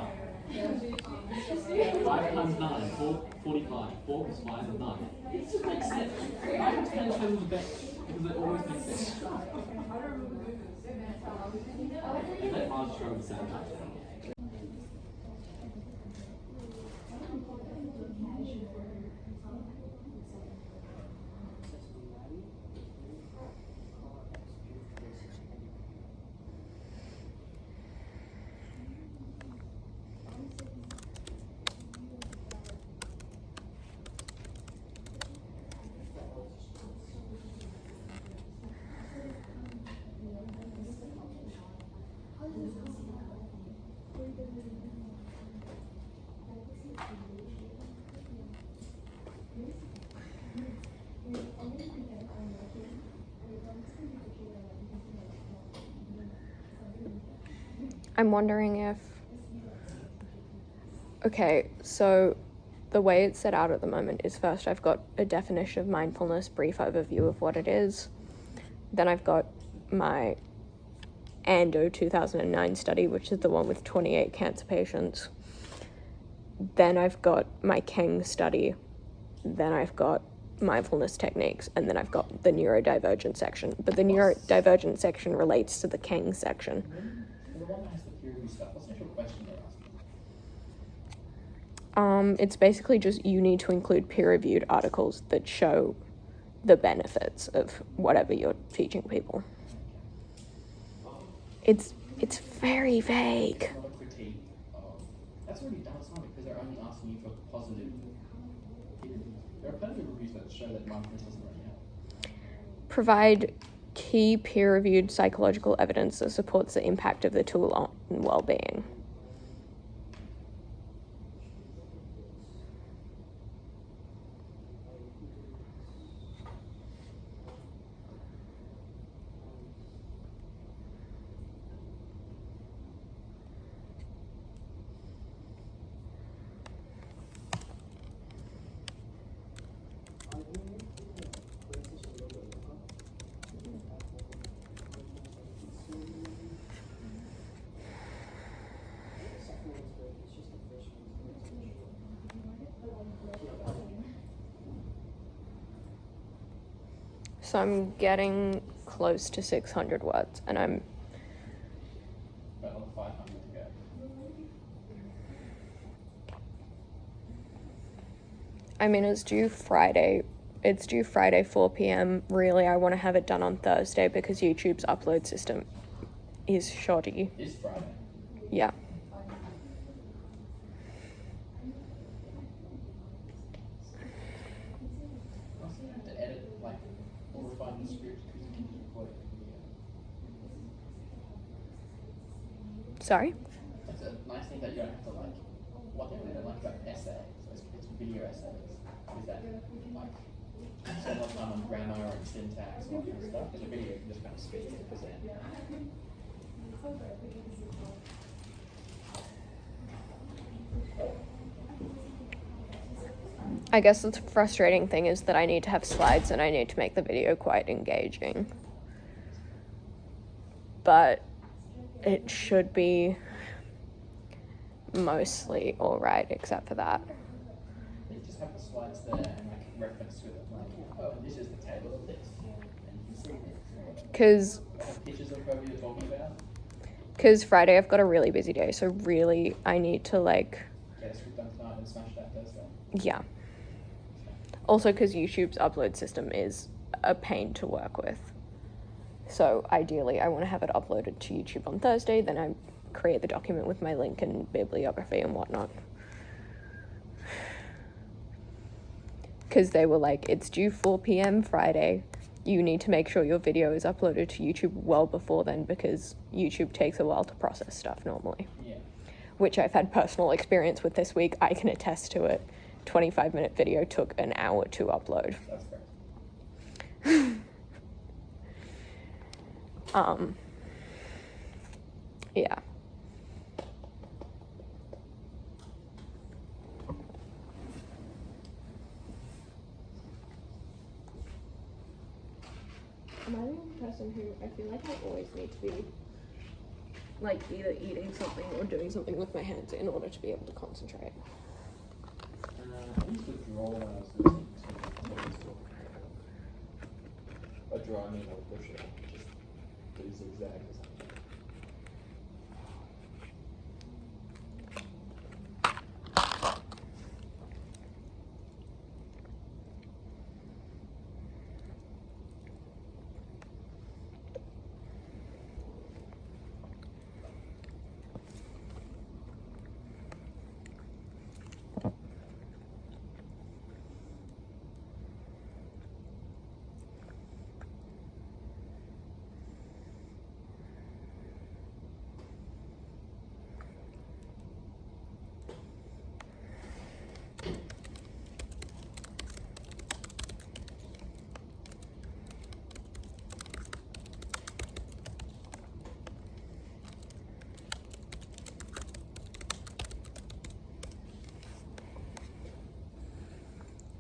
5 times 9, 45, 4 plus 5 is 9. It just makes sense. 9 times 10 tables are best, because it always makes sense. And let Mars show the same time. I'm wondering if... Okay, so the way it's set out at the moment is first I've got a definition of mindfulness, brief overview of what it is. Then I've got my ANDO 2009 study, which is the one with 28 cancer patients. Then I've got my Keng study. Then I've got mindfulness techniques, and then I've got the neurodivergent section. But the neurodivergent section relates to the Keng section. And the one that has the peer review stuff, what's the actual question they're asking? It's basically just you need to include peer-reviewed articles that show the benefits of whatever you're teaching people. It's very vague. It's not a critique of... That's already done, it's not because they're only asking you for positive peer reviews. There are plenty of reviews that show that mindfulness doesn't really help. Provide key peer-reviewed psychological evidence that supports the impact of the tool on well-being. So I'm getting close to 600 words, and I'm But another 500 to go. I mean, it's due Friday. It's due Friday, 4 p.m. Really, I want to have it done on Thursday because YouTube's upload system is shoddy. This Friday. Yeah. I also have to edit, like, or refine the script because you can record it. Sorry? It's a nice thing that you don't have to, like, what they really like about essays, it's video essays, is that, like, spend a lot of time on grammar and syntax and all that kind of stuff, because a video you can just kind of speak and present. I guess the frustrating thing is that I need to have slides and I need to make the video quite engaging. But it should be mostly alright except for that. You just have the slides there and, like, reference to it, like, oh, and this is the table of this, and you can see this. Because Have pictures of whoever you're talking about. Friday I've got a really busy day, so really I need to, like, Get a script done tonight and smash that Thursday. yeah. Also because YouTube's upload system is a pain to work with. So ideally I want to have it uploaded to YouTube on Thursday, then I create the document with my link and bibliography and whatnot. Because they were like, it's due 4 p.m. Friday. You need to make sure your video is uploaded to YouTube well before then because YouTube takes a while to process stuff normally. Yeah. Which I've had personal experience with this week. I can attest to it. 25-minute video took an hour to upload. That's great. Yeah. Am I the only person who I feel like I always need to be like either eating something or doing something with my hands in order to be able to concentrate? I used to draw when I was listening to what I was talking about. A draw, I mean, I'll push it, just do zigzag or something.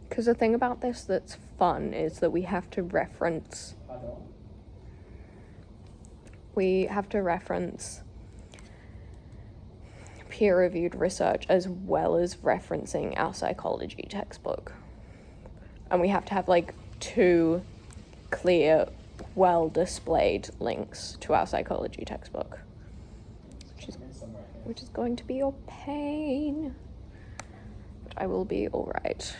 Because the thing about this that's fun is that we have to reference peer-reviewed research as well as referencing our psychology textbook. And we have to have like 2 clear, well-displayed links to our psychology textbook. Which is going to be your pain. But I will be alright.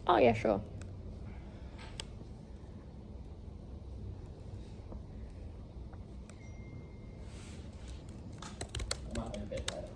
Oh yeah, sure. I might be a bit later.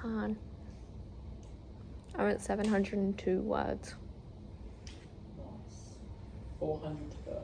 can't. I'm at 702 words. Nice. 400 to go.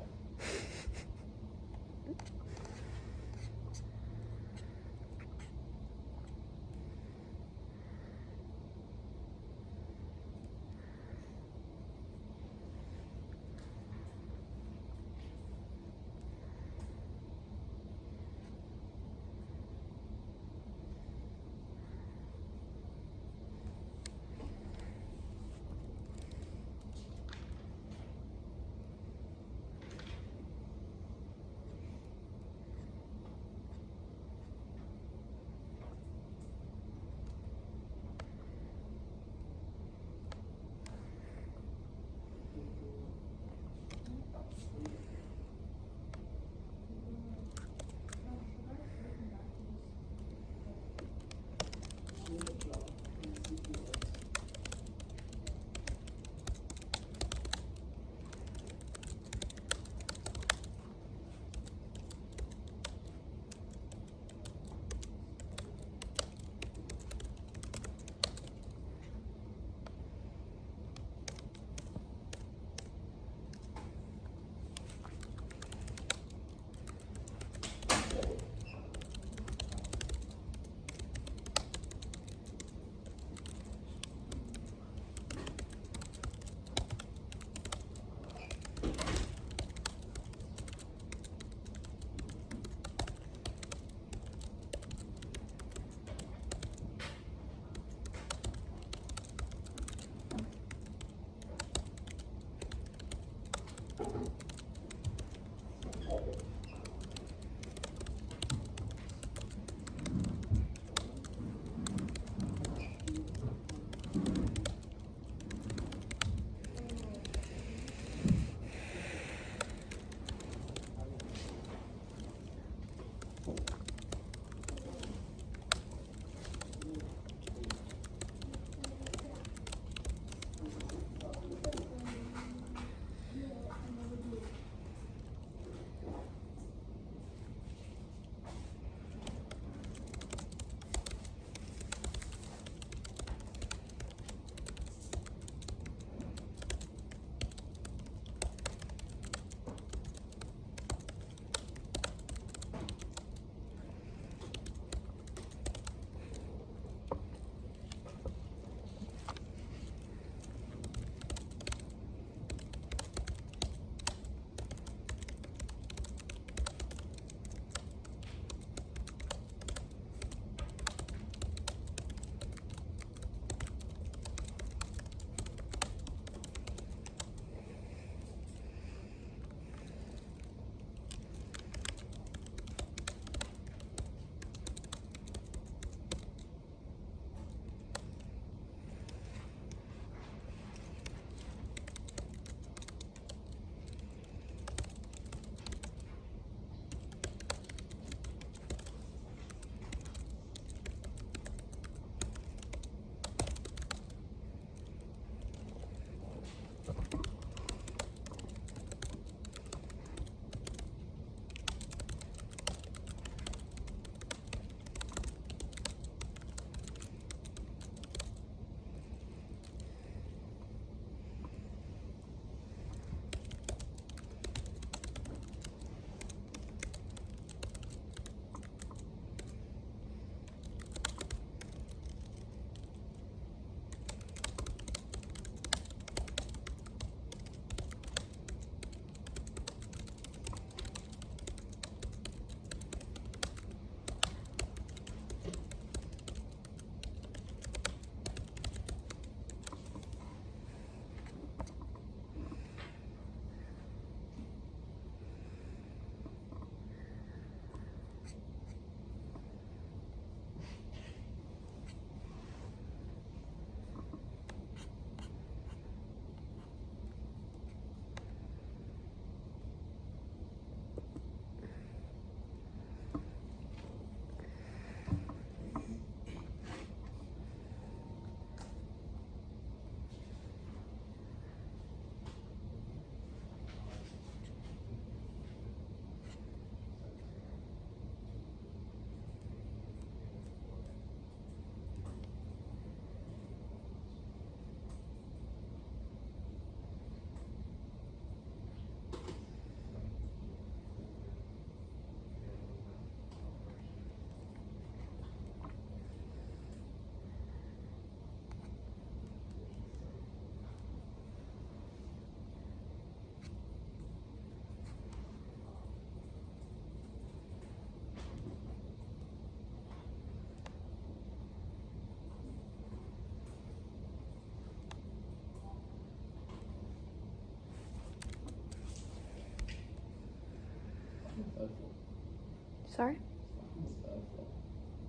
Sorry?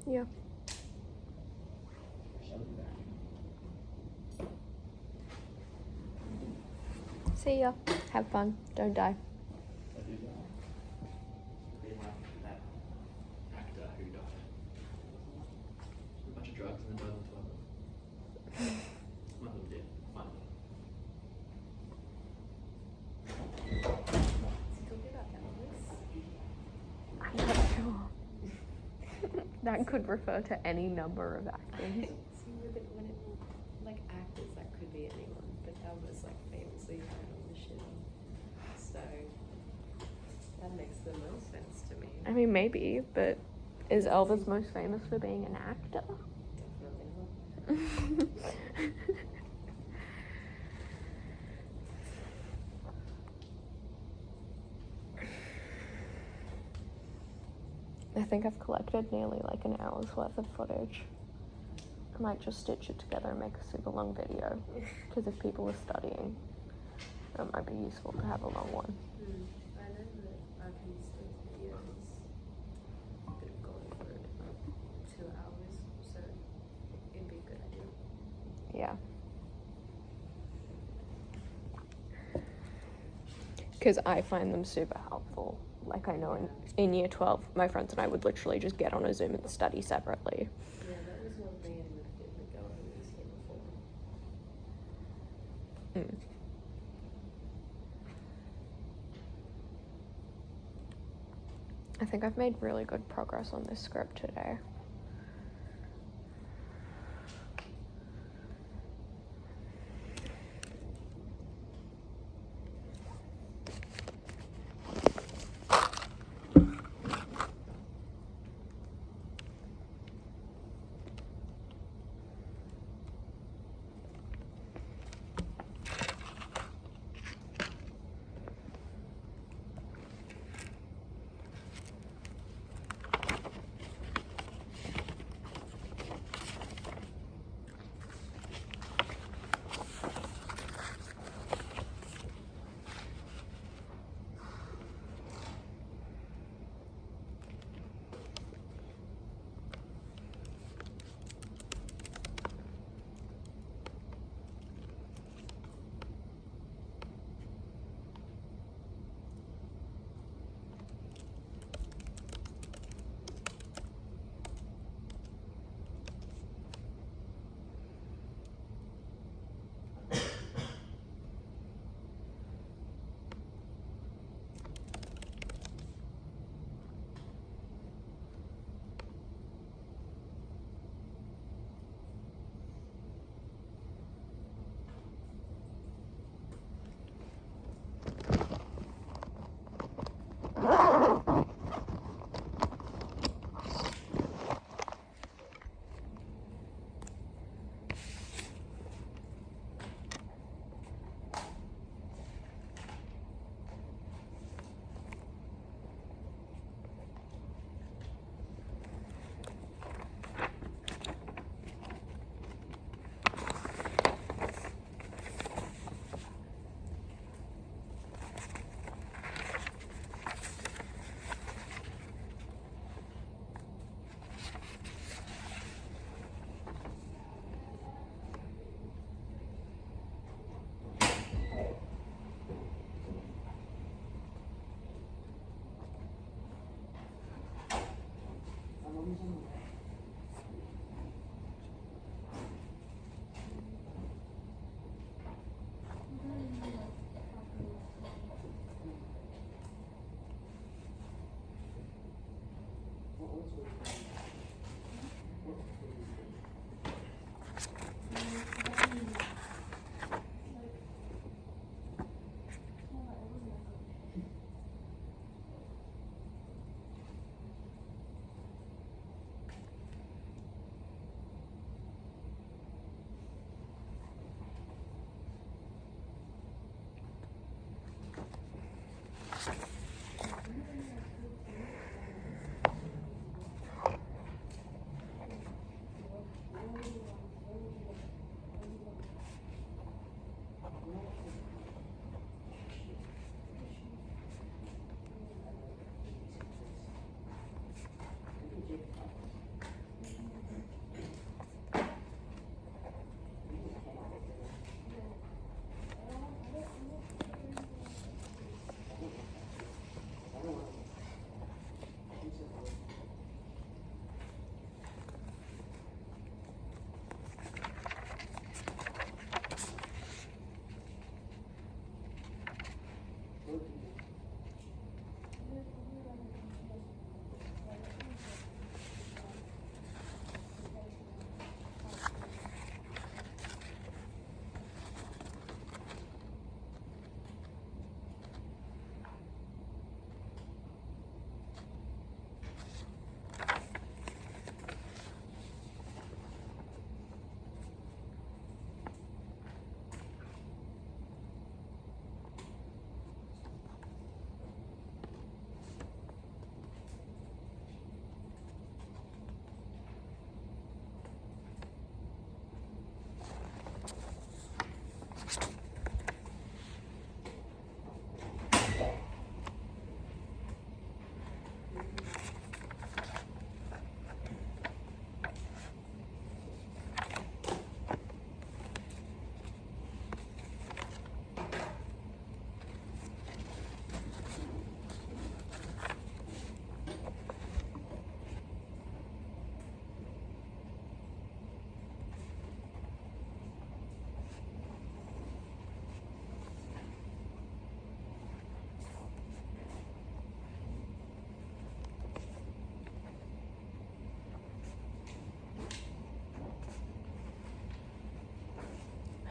Yeah. See ya. Have fun. Don't die. That actor who died. A bunch of drugs and then died on the toilet. One of them did. One of them. Is he talking about Elvis? I'm not sure. That could refer to any number of actors. See, when it, like actors, that could be anyone, but Elvis, like, famously died on the shit. So, that makes the most sense to me. I mean, maybe, but is Elvis most famous for being an actor? Definitely not. I think I've collected nearly like an hour's worth of footage. I might just stitch it together and make a super long video, because if people are studying, it might be useful to have a long one. I know that I've used those videos that have gone for 2 hours, so it'd be a good idea. Yeah. Because I find them super helpful. Like, I know in year 12, my friends and I would literally just get on a Zoom and study separately. Yeah, that was one thing I really did go on this here before. I think I've made really good progress on this script today.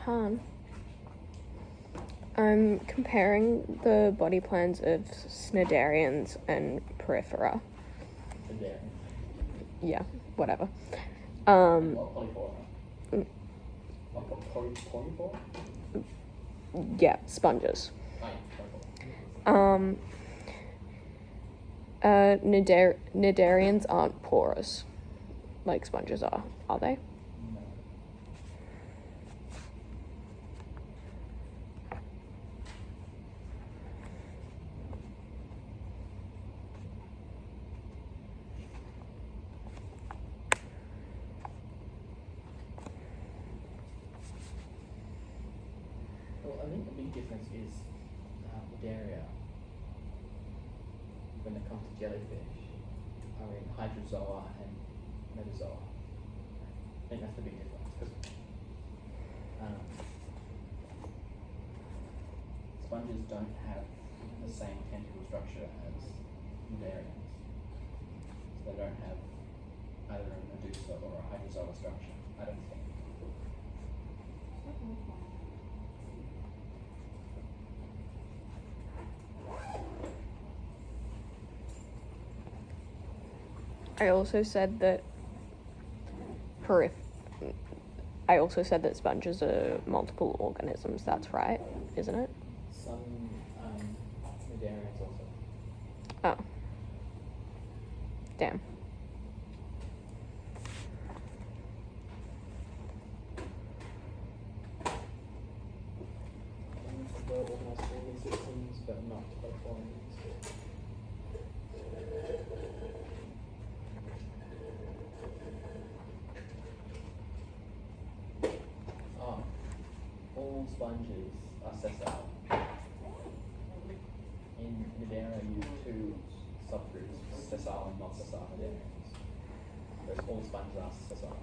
can't. I'm comparing the body plans of cnidarians and porifera. Cnidarian. Yeah, whatever. What, polypora? Mm. What, polypora? Yeah, sponges. Oh, yeah, polypora. Cnidarians aren't porous like sponges are they? No. Well, I think the big difference is Cnidaria, when it comes to jellyfish, are in hydrozoa and metazoa. I think that's the big difference. 'Cause, sponges don't have the same tentacle structure as Cnidarians. So they don't have either a medusa or a hydrozoa structure, I don't think. I also said that sponges are multiple organisms. That's right, isn't it? Some Cnidarians also. Oh. Damn. Well organized organ systems, but not performance. All sponges are sessile. In Cnidaria, you have two subgroups, sessile and not sessile Cnidarians. Whereas all sponges are sessile.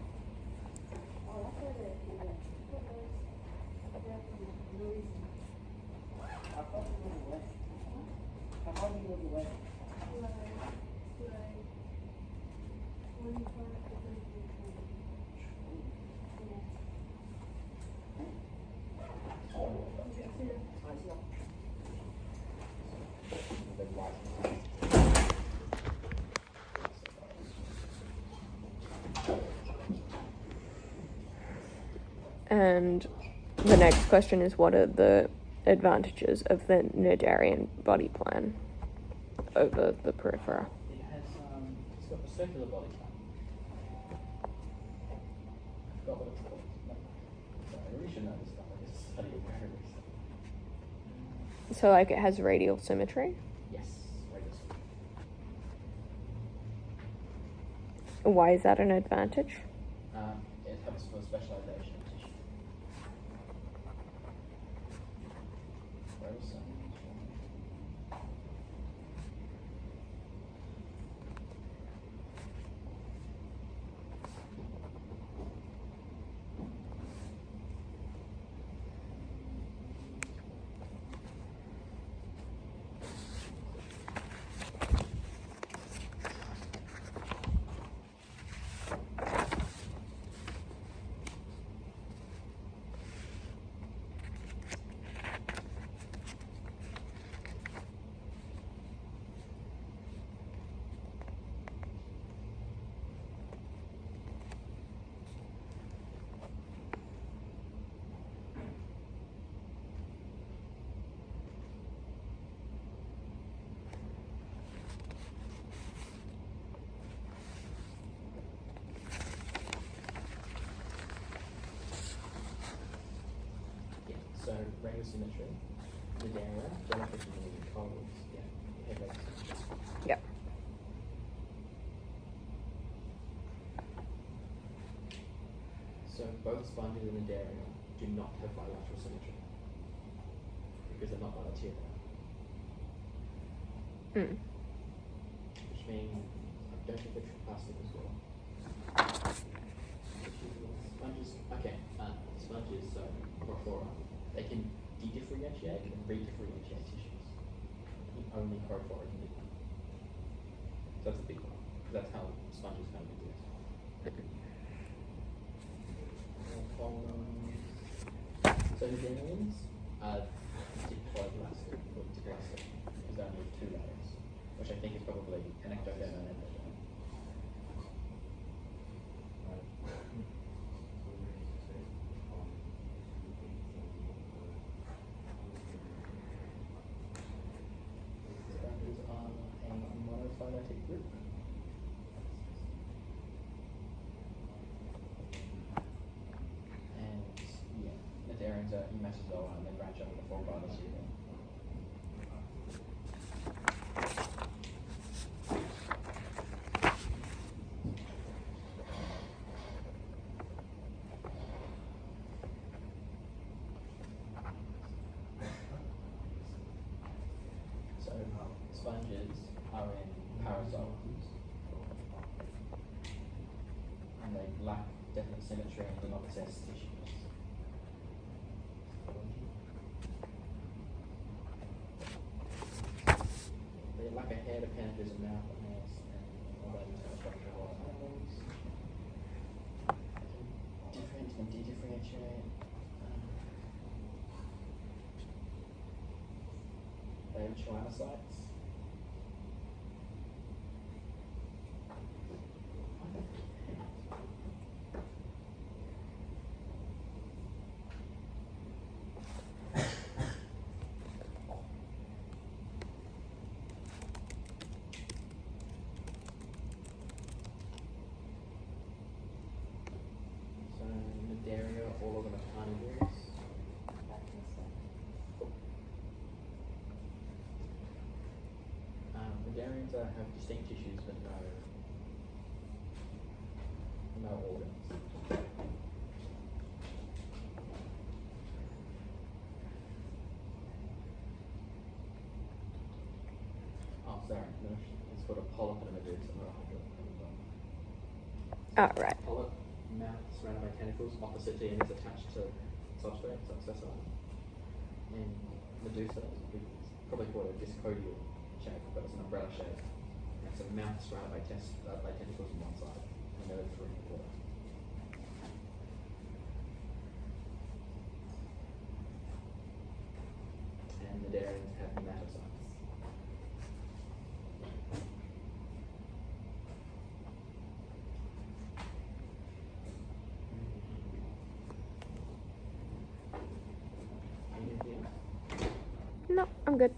And the next question is, what are the advantages of the Cnidarian body plan over the porifera? It has, it's got a circular body plan. I forgot what it's called. No. Sorry, I really should know this stuff. I just studied it very recently. So, like, it has radial symmetry. Yes, radius. Why is that an advantage? It helps for specialization of tissue. Whereas, so radial symmetry, Cnidaria, jellyfish and corals, yeah, head radial symmetry. Yep. So both sponges and Cnidaria do not have bilateral symmetry because they're not bilateral. Which means I don't think they're triplastic as well. Sponges, okay, sponges, so porifera, they can dedifferentiate and redifferentiate tissues. Only porifera can do that. So that's a big one. That's how sponges kind of do it. So the genuines are diploic because they only have 2 layers, which I think is probably an ectoderm and endoderm. Sponges are a monophyletic group. And yeah, Cnidarians are Emetozoa and they branch over the 4 phylum Pseudo. So sponges are in parasols and they lack definite symmetry and do not possess tissues. They lack a head, appendages, and mouth, and nails, and all that internal structure of all animals. They can differentiate and de-differentiate. They have choanocytes. So Cnidaria, all of them are carnivores. Cnidarians have distinct tissues but no organs. Oh, sorry, no, it's called a polyp and a medusa, not a hydropolyp. Oh, right. Polyp, mouth surrounded by tentacles, opposite to and is attached to substrate, subsessile. And medusa is probably called a discodial shape, but it's an umbrella shape. And it's a mouth surrounded by, by tentacles on one side, and the other 3 in the water. And the Cnidarians have nematocytes. Anything else? No, I'm good.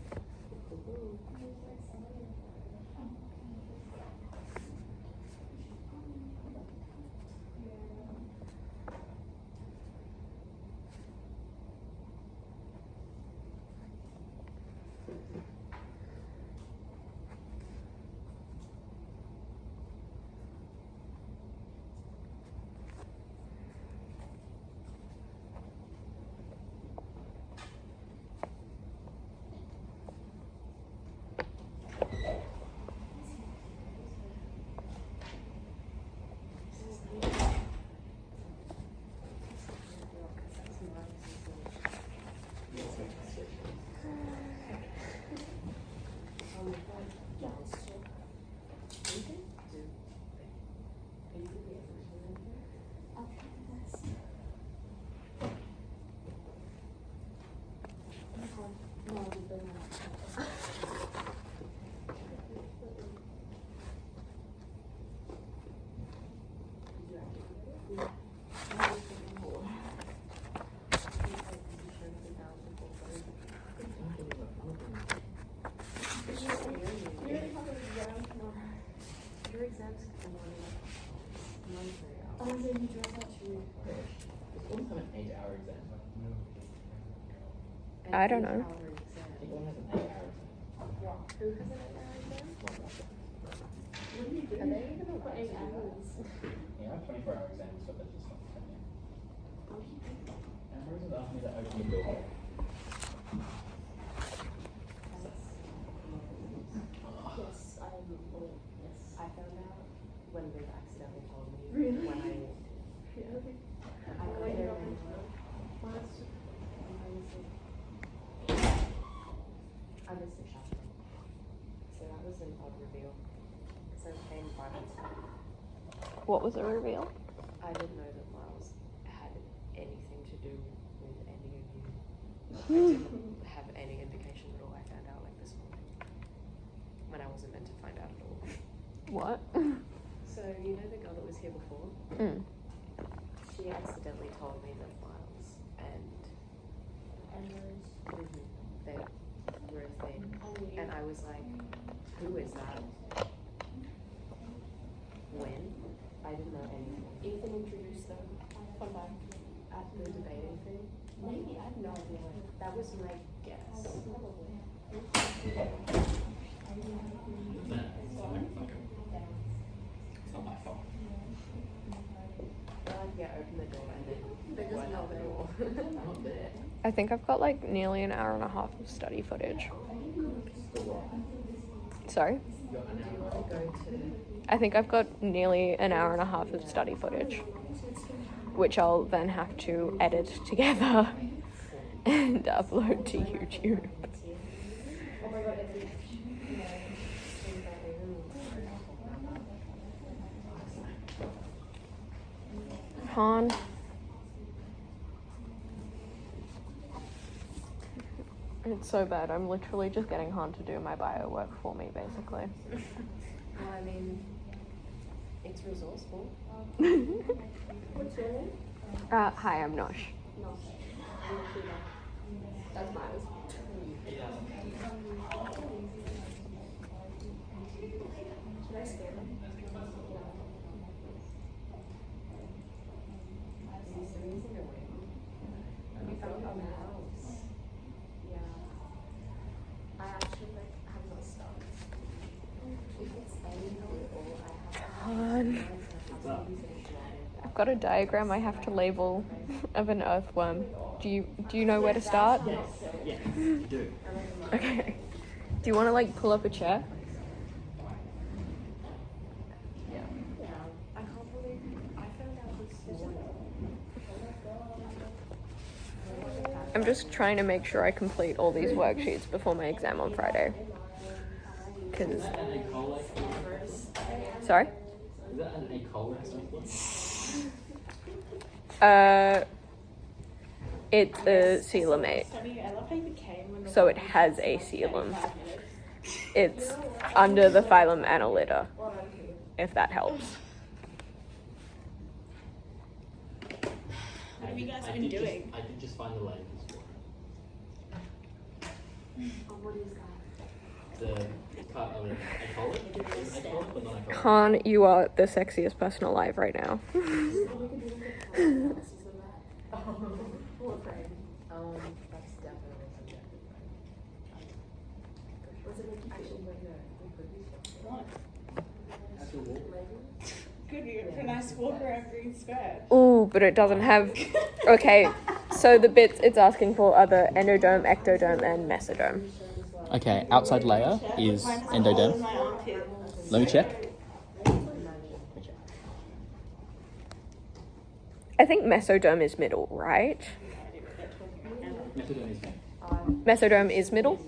Does one have an 8-hour exam? I don't know. I think one has an 8-hour exam. Who has an 8-hour exam? One does. Are they even allowed to do that? Yeah, I have 24-hour exams, but they're just not 10 minutes. And where is it asking me to open the door? Yes, I am. Yes, I found out when they accidentally told me. Really? When I got there and I missed a shot. So that was in pod reveal. So it came 5 minutes later. What was the reveal? I didn't know that Miles had anything to do with any of I didn't have any indication at all. I found out like this morning when I wasn't meant to find out at all. What? So you know the girl that was here before? Mm. She accidentally told me that Miles and they were a thing, and I was like, "Who is that? When?" I didn't know anything. Ethan introduced them. Fun fact. At the debating thing, Maybe, I have no idea. that was my guess. Nah, it's not my fault. Yeah, open the door and then they weren't out the door. I'm not there. I think I've got like nearly an hour and a half of study footage. Sorry? You got an Do you hour. want to go to? I think I've got nearly an hour and a half of study footage, which I'll then have to edit together and upload to YouTube. Oh my god, Han. It's so bad. I'm literally just getting Han to do my bio work for me, basically. Well, I mean, it's resourceful. What's your name? Hi, I'm Nosh. No. That's Miles. Should I scan them? You found a mouse. Yeah. I actually have not stopped. If it's any helpful, I have Han. I've got a diagram I have to label of an earthworm. Do you know where to start? Yeah, you do. Okay. Do you want to like pull up a chair? Yeah. I can't believe I found out this morning. I'm just trying to make sure I complete all these worksheets before my exam on Friday. Cause Is that an E. coli? sorry? Is that an E. coli something? It's a coelomate, Funny, I love how you came when the so it has a coelom. It's under the phylum Annelida, if that helps. What have you guys I been did just- doing? I did just find the labels for Oh, what is that? it. The cut of it. E. coli? E. coli or non-E. coli? Han, you are the sexiest person alive right now. That's definitely subjective. Was it actually no, we could be sure. What? That's your wall. Could be a nice walk around green skirt. Ooh, but it doesn't have. Okay, so the bits it's asking for are the endoderm, ectoderm, and mesoderm. Okay, outside layer is endoderm. My armpit. Let me check. I think mesoderm is middle, right? Mesoderm is me. Mesoderm is middle?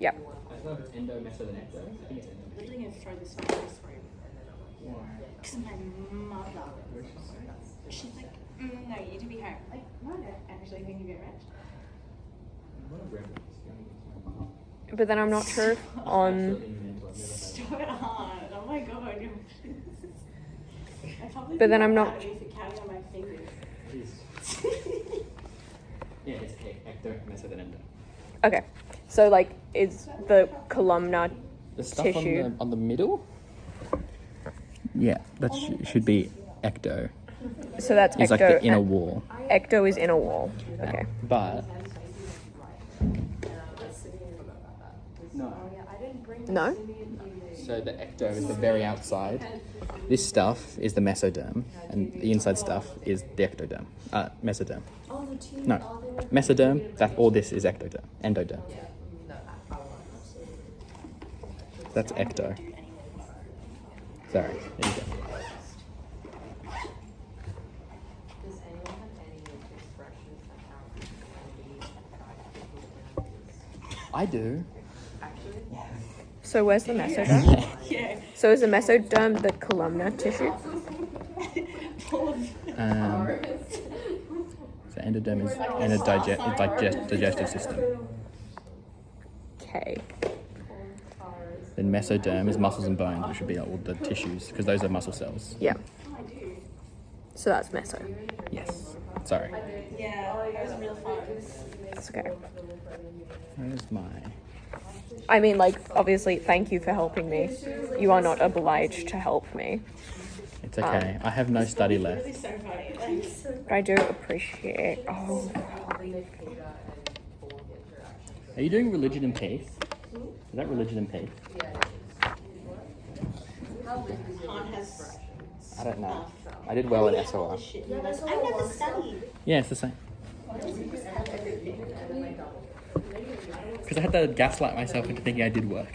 Yep. I don't know if it's endo, meso, then ecto. I think it's endo. Literally gonna throw this on this room. Because my mother, she's like, no, you need to be home. Like, no, I don't actually think you get rest. But then I'm not sure if on. Absolutely mental. I've never heard Stop it hard. Oh my god. I probably But then think I'm not- mad at me for counting on my fingers. it is. Yeah, it's ecto, meso, then endo. Okay, so like, is the columnar The stuff tissue? on the middle? Yeah, that should be ecto. So that's It's ecto. like the inner wall. Ecto is inner wall. Okay. But no. No? So the ecto is the very outside. This stuff is the mesoderm, and the inside stuff is the ectoderm. Mesoderm. No, mesoderm. That all this is ectoderm, endoderm. That's ecto. Sorry. There you go. Does anyone have any expressions of how I do. actually? So where's the mesoderm? Yeah. So is the mesoderm the columnar tissue? Full of. So The endoderm is in a digestive system. Okay. Then mesoderm is muscles and bones, which would be all the tissues, because those are muscle cells. Yeah. So that's meso. Yes. Sorry. Yeah, that was real fun. That's okay. Where's my... I mean, like, obviously, thank you for helping me. You are not obliged to help me. It's okay. I have no study left. It's so funny. Thanks. But I do appreciate... Oh, Are you doing religion and peace? Is that religion and peace? Han has I don't know. I did well in SOR. shit. I never studied. Yeah, it's the same. Because I had to gaslight myself into thinking I did work.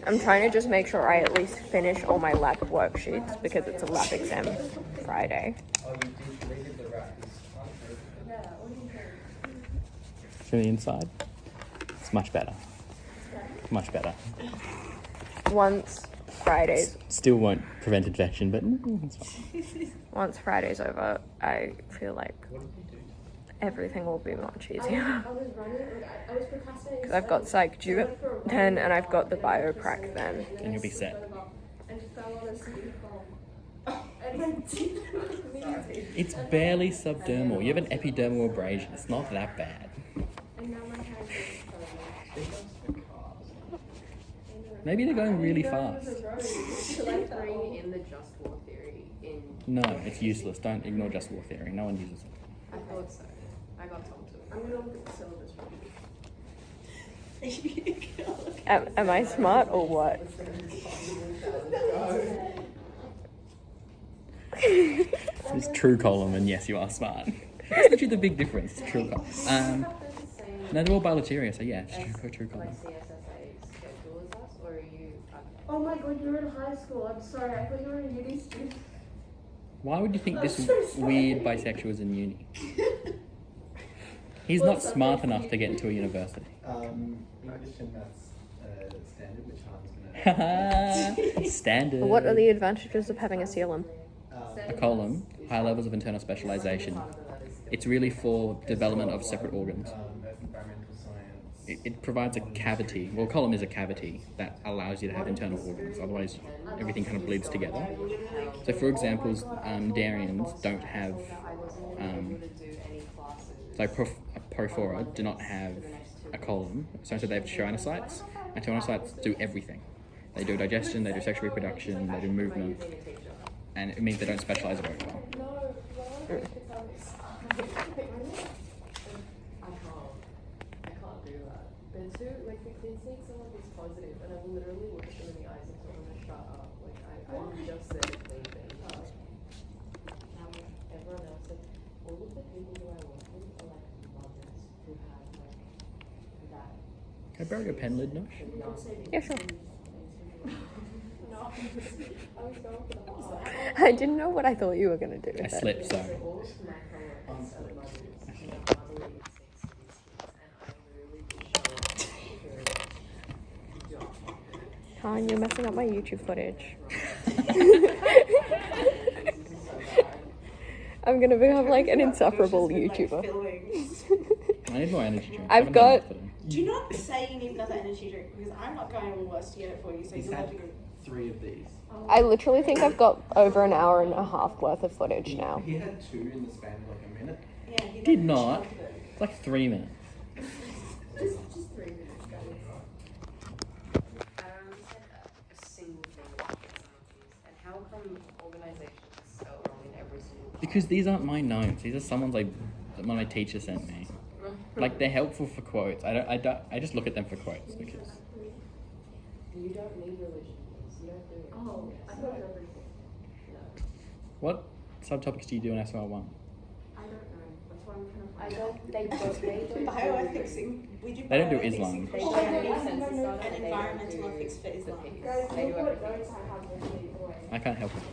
I'm trying to just make sure I at least finish all my lab worksheets because it's a lab exam Friday. From the inside, it's much better. Much better. Once Friday's Still won't prevent infection, but it's fine. once Friday's over, I feel like everything will be much easier. Because I've got psych due then, and I've got the bioprac then. And you'll be set. It's barely subdermal. You have an epidermal abrasion. It's not that bad. Maybe they're going really fast. Should I bring in the just war theory in? No, it's useless. Don't ignore just war theory. No one uses it. I thought so. I got told to. I'm gonna look at the syllabus review. Am I smart or what? It's true column, and yes, you are smart. That's literally the big difference. It's true column. No, they're all bilateria, so yeah, it's true column. Schedule as us, or are you? Oh my god, you're in high school. I'm sorry. I thought you were a uni student. Why would you think this weird bisexual is in uni? He's not smart enough to get into a university. English and maths standard, which Han's gonna. Standard. What are the advantages of having a CLM? A column, high levels of internal specialization. It's really for development of separate organs. Earth environmental science. It provides a cavity. Well, column is a cavity that allows you to have internal organs. Otherwise, everything kind of bleeds together. So, for example, Darians don't have. Prophora do not have a column. So they have choanocytes, and choanocytes do everything. They do digestion, they do sexual reproduction, they do movement, and it means they don't specialize very well. I can't do that. They're too, like, the kids think someone is positive, and I will literally look at them in the eyes and tell them to shut up. Like, I'm just there to clean things up. Everyone else, like, all of the people who I work with are, like, mothers who have, like, that. Can I borrow your pen lid, Nosh? Yeah, sure. I was going for the heart. I didn't know what I thought you were going to do I with it. slipped, sorry. All of my coworkers are mothers who are motherly instincts to these kids, and I really wish I was Han, you're messing up my YouTube footage. I'm going to become like an insufferable YouTuber. I need more energy drink. I've got- Do not say you need another energy drink because I'm not going on worse to get it for you, so He's you'll have had to go. 3 of these. I literally think I've got over an hour and a half worth of footage now. He had 2 in the span of like a minute. Yeah, he Did not. It's like 3 minutes. Just 3 minutes, guys. Said a single thing about some of these, and how come organizations spell wrong in every single one? Because these aren't my notes. These are someone's like that my teacher sent me. Like they're helpful for quotes. I just look at them for quotes because You don't need religion, please. You don't do it. Oh, I thought everything. No. what subtopics do you do in SR1? I don't know. That's why I'm I kind of. don't, they don't Bioethics. We do They don't do bioethics. Islam. They Oh, don't no, do no, census no, no, data, and they don't environmental do ethics for the Islam. pigs. Guys, They do look what everything. notes I have with me, boy. I can't help it.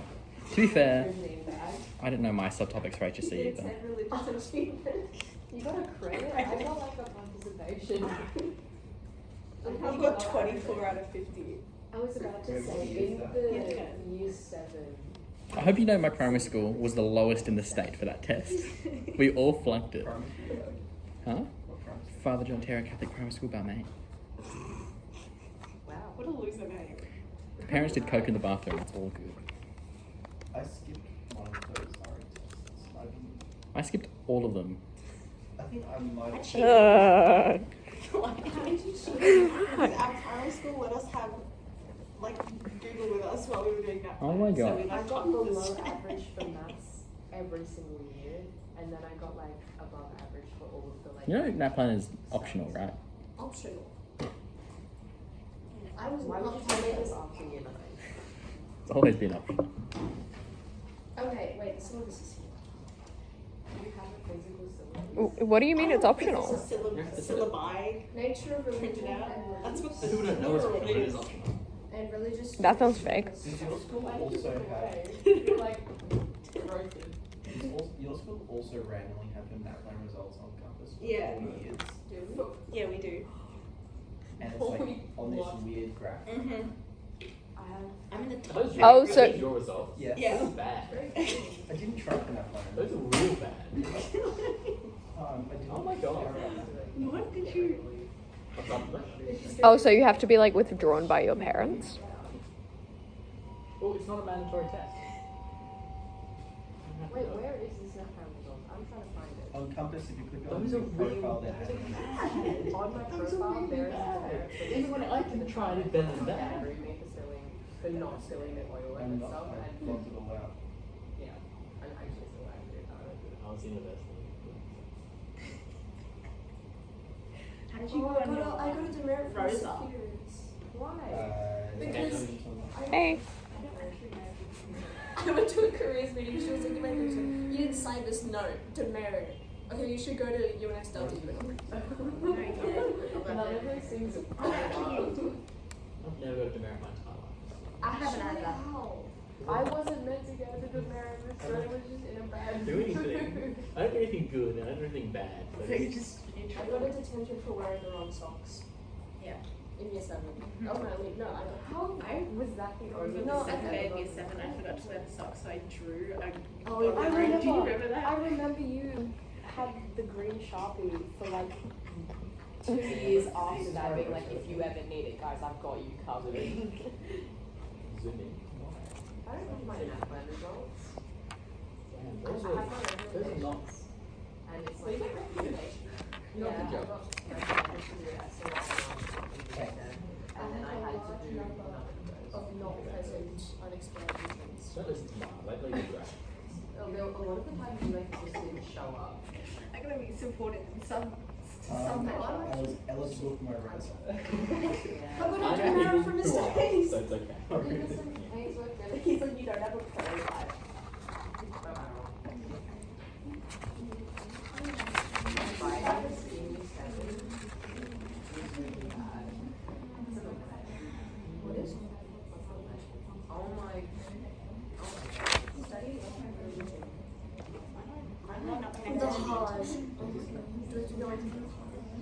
To be fair, Everything bad. I didn't know my subtopics for HSC It either. said religious achievement. You got a credit? I got like a participation. You got 24 out of 50. I was about to say, in the year 7, I hope you know my primary school was the lowest in the state for that test. We all flunked it. Huh? Father John Terra Catholic Primary School, Balmain. wow. What a loser name. The parents did coke in the bathroom. It's all good. I skipped one of those RE tests. I skipped all of them. I think I might have. Like, how did you cheat? Because our primary school let us have, like, Google with us while we were doing that. Oh my So God. we, I like, got copied the below straight. average for maths every single year, and then I got like above average for all of the like. You know, nap plan is optional, right? Optional. I was Why would you tell me this after year 9? It's always been optional. Okay, wait, the syllabus is here. Do you have a physical syllabus? What do you mean it's It's optional? a syllabi Nature of printed religion out. That's what So people don't know it's optional, but it is optional. and religious. That sounds fake. Does your school also have? You're like broken. Your school also randomly have your map plan results on campus for Yeah. 4 years, Yeah, we do. and it's like on this weird graph. Mm-hmm. I'm in the top. Those Oh, are so- your results? Yeah. Yeah. Those are bad. I didn't track the map plan. Those are real bad. I didn't Oh my God. care about that. What did you? What's up with that? Oh, so you have to be like withdrawn by your parents? Well, it's not a mandatory test. Wait, where is this NetPlan result? I'm trying to find it. On campus, if you click on Those your are really profile, they have it. On my profile, there is Even when I can try to do better than that. angry me for not filling the oil I'm and not. stuff, I and blocked it all out. yeah, I'm actually still angry about it. I was university. How did you Oh, go on your I got a demerit for Rosa? computers. Why? Because Hey. I went to a careers meeting, she was looking at my picture. You didn't sign this note, demerit. Okay, you should go to UNSW. None of those things are I've never got a demerit my entire life. I haven't either. I wasn't meant to get the demerit, so it was just in a bad I don't do anything. I don't do anything good and I don't do anything bad. But So you it's- just I got a detention for wearing the wrong socks. Yeah. In year 7. Oh no, wait, no, I got. How was that the only No, thing I that in I year got? 7, I forgot to wear the socks, so I drew a. Oh, a I green- remember. Do you remember that? I remember you had the green Sharpie for like 2 years after that, being like, if you ever need it, guys, I've got you covered. Zoom in. I don't have my NetPlan results. Damn, I those have my are not. recommendations. And it's like, No, yeah, good job. I got my recommendation to do SOS and then I had to do none of those. Of not present, unexplained reasons. Don't listen to mine. Like, leave it right. A lot of the time you like just didn't show up. I'm gonna be supported in some. I was eligible for my Rosa. I got I a know demerit people for who Mr. are, Hayes. so it's okay. Hayes worked really. He's like, you don't have a pro life. What is? Oh my. Study I'm not paying The attention. Hajj. Don't you know what?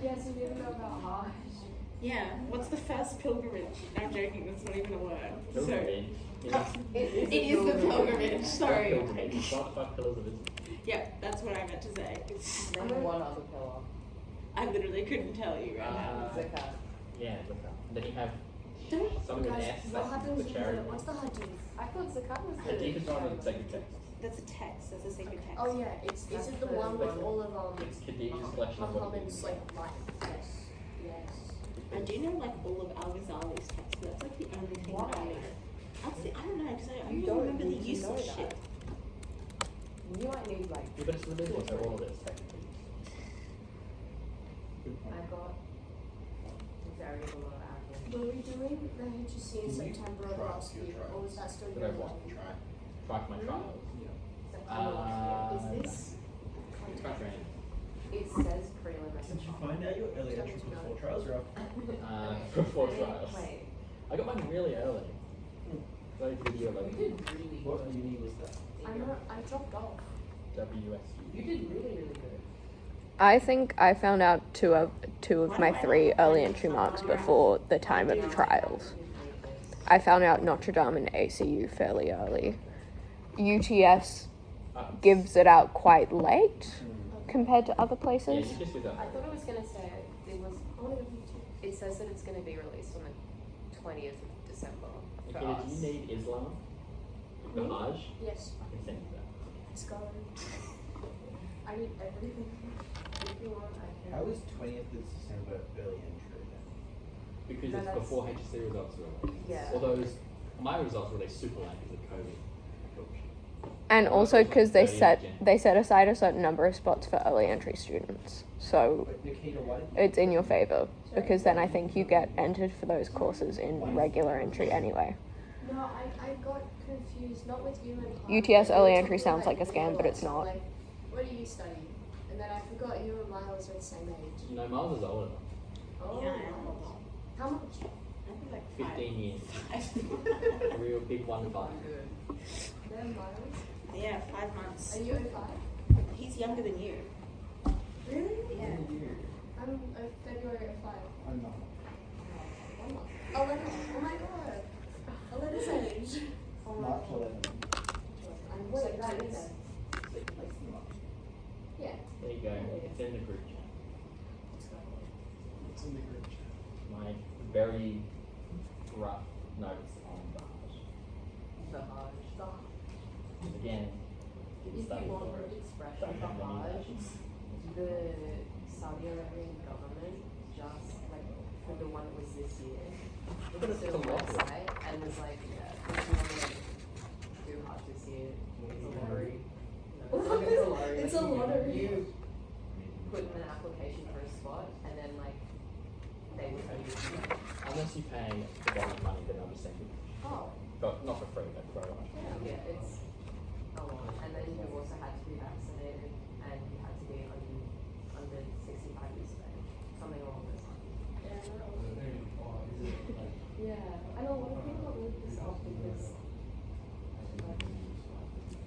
Yes, you didn't know about Hajj. Yeah. What's the first pilgrimage? I'm joking. That's not even a word. So. Pilgrimage. Yeah. It is the pilgrimage. Sorry. Pilgrimage. Five pillars of Islam. Yeah, that's what I meant to say. Name one other pillar. I literally couldn't tell you right now. Zakat. Yeah, look up. And then you have Don't. something with Guys, an S. what That's happens the in charity. what's the hadith? I thought Zakat was the. Hadith is not a sacred text. That's a text. That's a sacred text. Oh yeah, is it the one with all of It's Khadijah's collection of what it Muhammad's is. like life? Yes. Yes. I do know like all of Al Ghazali's texts, but that's like the only thing that I know. I don't know because I You only don't remember the need to know useless that. shit. You might need like. Yeah, but it's religion, so all of it is technically. Good I point. got very below average. Were we doing the HSC in September of last year, or was that still But I going want on? to try. Try for my trials. September last year. Is this? It's quite random. It says prelim at the Did you top. find out your early entry before trials or after? Before trials. Wait. I got mine really early. Like video You like did really What good. uni was that? I dropped off. WSU. You did really, really good. I think I found out two of my 3 early entry marks before the time of the trials. I found out Notre Dame and ACU fairly early. UTS gives it out quite late compared to other Yeah, places. you just do that. I thought it was gonna say it says that it's gonna be released on the 20th of December for Okay, us. do you need Islam? The Hajj? Yes. I can send you that. Let's go. I need everything. If you want, I can. How is 20th of December early entry then? Because No, it's that's- before HSC results are released. Yeah. Although my results were released super late because of COVID. And also because they 30th set Jan. they set aside a certain number of spots for early entry students. So But Nikita, why did you it's in your favor because then I think you get entered for those courses in regular entry anyway. No, I got confused. Not with you and UTS early entry sounds like a scam, but it's not. Like, what do you study? And then I forgot you and Miles are the same age. You know, Miles is older. Oh. Yeah. How much? I think like 15 years. A real big 1-5. Then Miles. Yeah, 5 months. Are you 05? He's younger than you. Really? Yeah. I'm February 05. I'm not. 1 month. 11. Oh my god. 11's age. March 11. I'm Wait, so that cute. is. Yeah. There you go. It's in the group chat. It's in the group chat. My very rough notes on the Hajj. The Hajj. Again, If didn't study you want for an it. expression Don't for have many Hajj, notions. the Saudi Arabian government just, like, for the one that was this year, But looked it's at a a lot. website and was like, yeah, if you want to do Hajj this year, it's a lottery. No, it's not it's a lottery. It's like, a lottery. You put in an application for a spot and then, like, they will tell you. Unless you pay the bottom of money, then I'll just send you. Oh. But not for free, but very much. Yeah, it's a lot. And then you also had to be vaccinated and you had to be under 65 years of age. Something along those lines. Yeah. I know a lot of people don't look this up because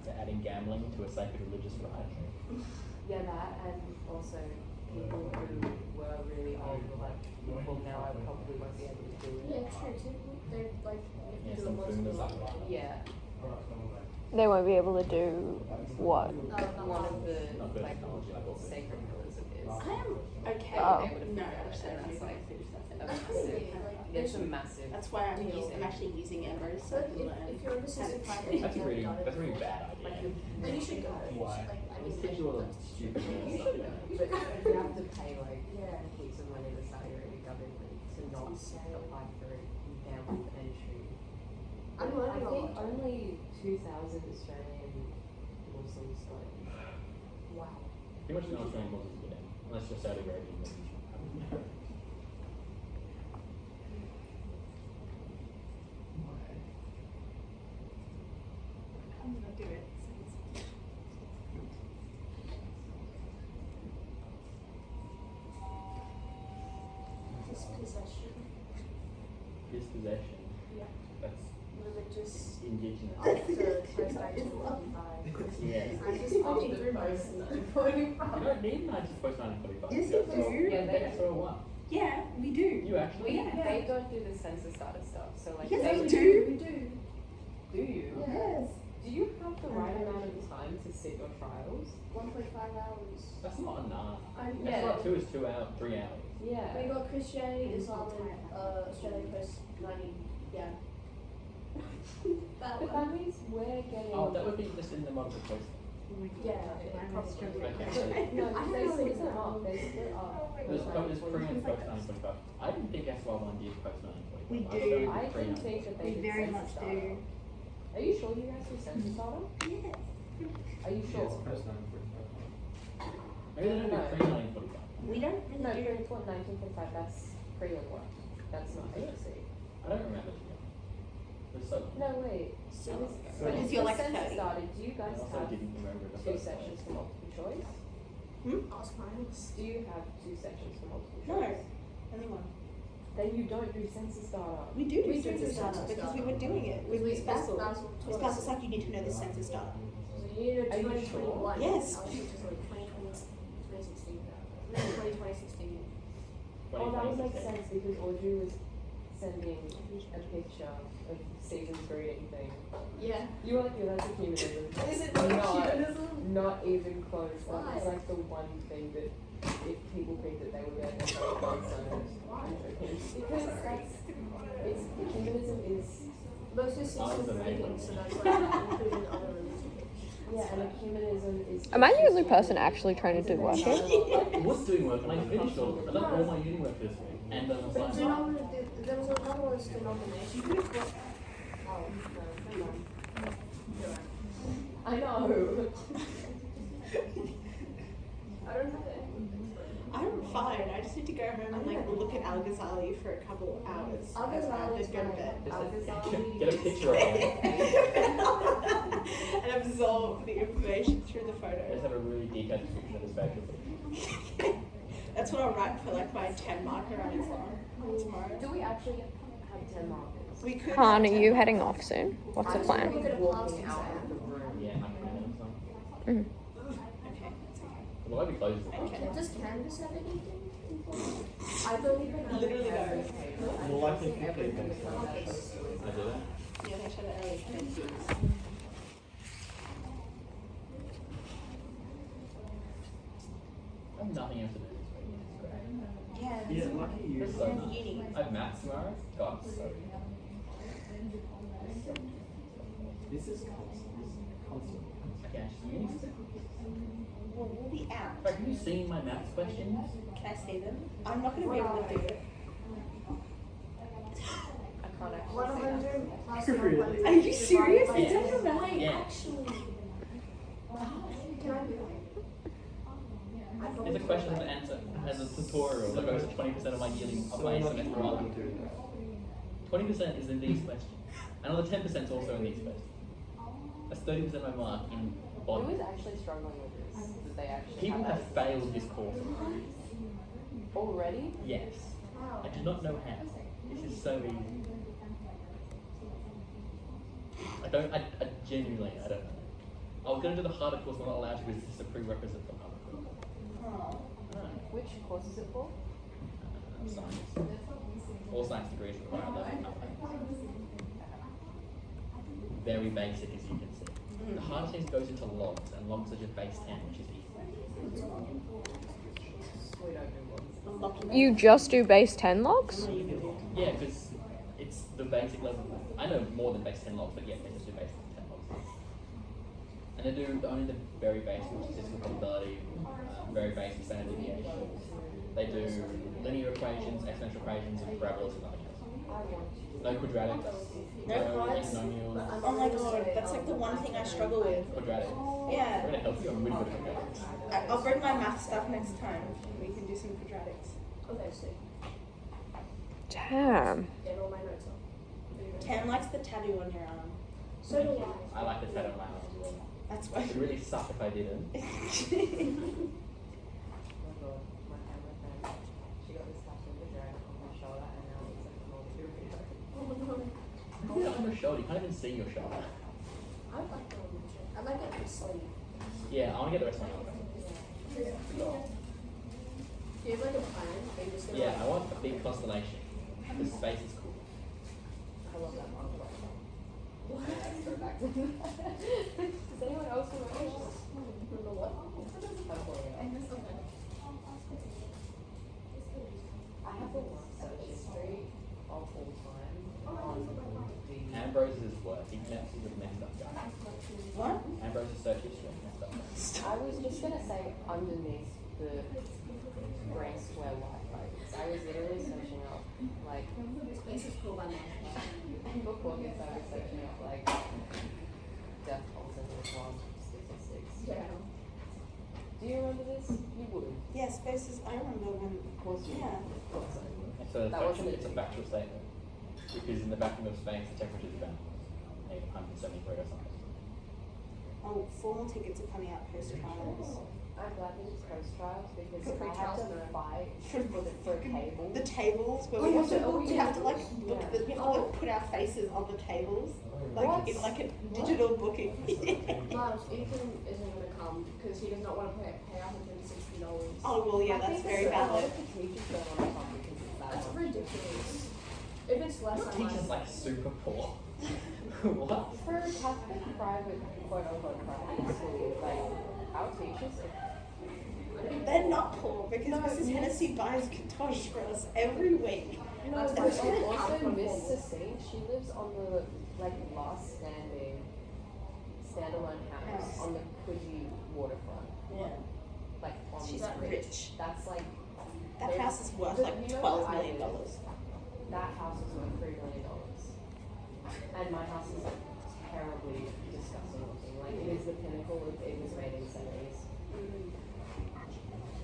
They're adding gambling to a sacred religious right. yeah, that and also people who were really old were like, well now I probably won't be able to do it. Yeah, true. Too. They're like, Yeah, you do some it boomers once like that. Yeah. They won't be able to do what? One of the Not good like technology, like what? sacred pillars of his. I am okay. Oh. No, And that's like a That's massive. crazy. Like, It's a massive. that's why I'm actually using Emma so I But can learn. if you're overseas in private, That's a really bad Like idea. then you should go. Why? Like, I These mean, kids do all the stupid stuff. But you have to pay like Yeah. heaps of money to the Saudi Arabian government to not apply for it down with entry. I'm I learning a think lot. only 2,000 Australian Muslims got it. Wow. Pretty much no Australian Muslims get in, unless you're Saudi Arabian. then- I'm gonna do it. Dispossession. Dispossession. Yeah. That's Religious. indigenous. After post-1945. Yes. I'm just flipping through most. You don't need 19 post 1945. Yes, you do. Yeah, they That's what I want. Yeah, we do. You actually. They don't do the census data stuff, so like Yes, they we do. We do. Do you? Yes. Do you have the right amount of time to sit your trials? 1.5 hours. That's not enough. I'm- That's Yeah. not 2 is 2 hours, 3 hours. Yeah. We got Christianity, Islam, and Australia post 90. Yeah. That But one. that means we're getting. Oh, that would be just in the multiple choice. Yeah, it probably. Okay. No, I they don't split know. them up. They split up. There's pre and post 1945. I didn't think SY1 did post 1945. We I do. studied I pre- didn't think that they We did very census much data. do. Are you sure you guys do census data? Yes. Are you sure? Yes, post 1945. Maybe they don't do No. pre 1945. We don't No, really do. pre 1945. That's pre and what? That's not HSC. I don't remember. To be honest. It was so long. No, wait. So- So because with you're the like census 30. data, do you I guys also have didn't remember the 2 first sections for multiple choice? Ask Miles. Do you have 2 sections for multiple No. choice? Only one. Then you don't do census data. We do We do census do data census because we data. were doing it with We- Miss Basil. Basil Miss taught Basil's us. like, you need to know the census data. So you need to Are you 2021. sure? Yes. I was just like 2020, 2016. No, 2016. Oh, that would make sense because Audrey was sending a picture of Stephen's greeting thing. Yeah. You were like, yeah, that's a humanism. Is it not humanism? Not even close. Why? It's like the one thing that if people think that they were there, they're probably because it's humanism is Most of I was systems the thinking, main so that's why I'm including other religions. yeah, and humanism is. Am I the only person actually trying to do work here? I was doing work and I finished all of it. I done all my uni work this week. And then I was But like, there was another one, denomination. You could have got. Oh, no, hang on. You're right. I know. I don't know that. I'm fine. I just need to go home and like look at Al Ghazali for a couple of hours. Al-Ghazali's and then go to bed. get a picture of it. And absorb the information through the Just photos. have a really detailed description of his facial features. That's what I'll write for like my 10 marker on Islam tomorrow. Do we actually have 10 markers? We could. Han, are have you 10 heading off soon? What's the plan? Look at a Walking plastic out of exam. the room. Yeah, like 20 minutes long. Mm. Okay, it's okay. The library closes. Okay. Does Canvas have anything? I don't even know. Literally no. More likely to complete them. I do that. Yeah, they shut it early. Thank you. I have nothing else to do this week. It's great. Yeah, Yeah, lucky you. It's so and nice. uni. I have maths tomorrow. God, it's so good. This is constant. Okay, actually, uni stuff. Well, we'll be out. Wait, have you seen my maths questions? Can I see them? I'm not going to be able to do it. I can't actually 100 plus Really? 100. Are you serious? Yeah. Is that your math? Wait, Yeah. actually. Can I do that? I There's probably a question and answer as a tutorial that goes to 20% of my yearly of my semester one. 20% is in these questions. Another 10% is also in these questions. That's 30% of my mark in Who body. is actually struggling with this? That they actually People have have failed this course. already? Yes. I do not know how. This is so easy. I genuinely, I don't know. I was going to do the harder course, but I'm not allowed to because this is a prerequisite for harder course. Oh. No. Which course is it for? Science. All science degrees require 11 mathematics. Very basic, as you can see. The hardest thing goes into logs, and logs are just base 10, which is easy. We don't do ones. Lucky. You just do base 10 logs? Yeah, because it's the basic level. I know more than base 10 logs, but yeah, they just do base 10 logs. And they do only the very basic, which is statistical probability, very basic standard deviation. They do linear equations, exponential equations, and parabolas and other cases. No quadratics, No quads? polynomials, Oh my god, that's like the one thing I struggle with. quadratics. I'm Yeah. going to help you, I'm really good at quadratics. I'll bring my math stuff next time. We can do some quadratics. Okay, sick. Damn. Get all my notes up. Tam likes the tattoo on your arm. So do I. I like the fat on my arm as well. That's why. It would really suck if I didn't. Oh my god, my camera friend, she got this tattoo with her on her shoulder and now it's like an old video. Put it on your shoulder, you can't even see your shoulder. I like the one. I like it for sleep. Yeah, I want to get the rest of my arm. Do you have like a plan? Are you just gonna Yeah, I want a big constellation. The space is cool. I love that one. What? Go back to Does anyone else remember what? I have the worst search history of all time on the Ambrose's work, he messed up guy. What? Ambrose's search history messed up. I was just gonna say underneath the grey square white boats. I was literally searching up like Space is cool by now. before this I was searching up like death tolls in this one statistics. Yeah. Do you remember this? You would. Yeah, spaces. I remember when. Of course you Yeah. would. Thought so. So That wasn't it's a factual statement. Because in the vacuum of space, the temperature is about 873 or something. Oh, formal tickets are coming out post trials. I'm glad that it's post trials because For I had pre-trials, to no. fight for a table. The tables where Oh, we you have to, have to- oh, we yeah. have to like look at the, we have to like put our faces on the tables, like What? in like a digital booking. Miles, Ethan isn't gonna come because he does not want to pay $160. Oh well, yeah, I that's think very a lot valid. of the teachers don't want to come because it's that That's much. ridiculous. If it's less, I Teacher's might. like super poor. What? For a Catholic private, quote unquote private school, like our teachers are They're not poor because Mrs. Hennessy buys Katosh for us every week. no, That's but why also she can't Miss afford. Cecile, she lives on the like last standing standalone house on the Coogee waterfront, Yeah. like on She's the bridge. rich. That's like That house is worth like You know $12 what I million. did? That house is worth $3 million, and my house is terribly disgusting looking. Like it is the pinnacle of it was made in the 70s.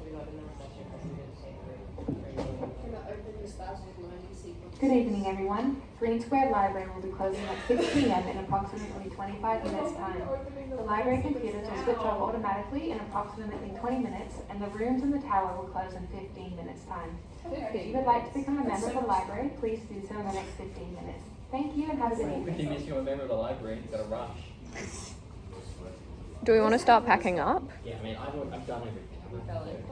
We got in the recession because we didn't pay for $3 million. Can I open this Basil's learning sequence? Good evening, everyone. Green Square Library will be closing at 6 p.m. in approximately 25 minutes' time. The library computers will switch off automatically in approximately 20 minutes, and the rooms in the tower will close in 15 minutes' time. If you would like to become a member of the library, please do so in the next 15 minutes. Thank you and have a good evening. 15 minutes, you're a member of the library, you've got to rush. Do we want to start packing up? Yeah, I mean, I've done everything. We fell in.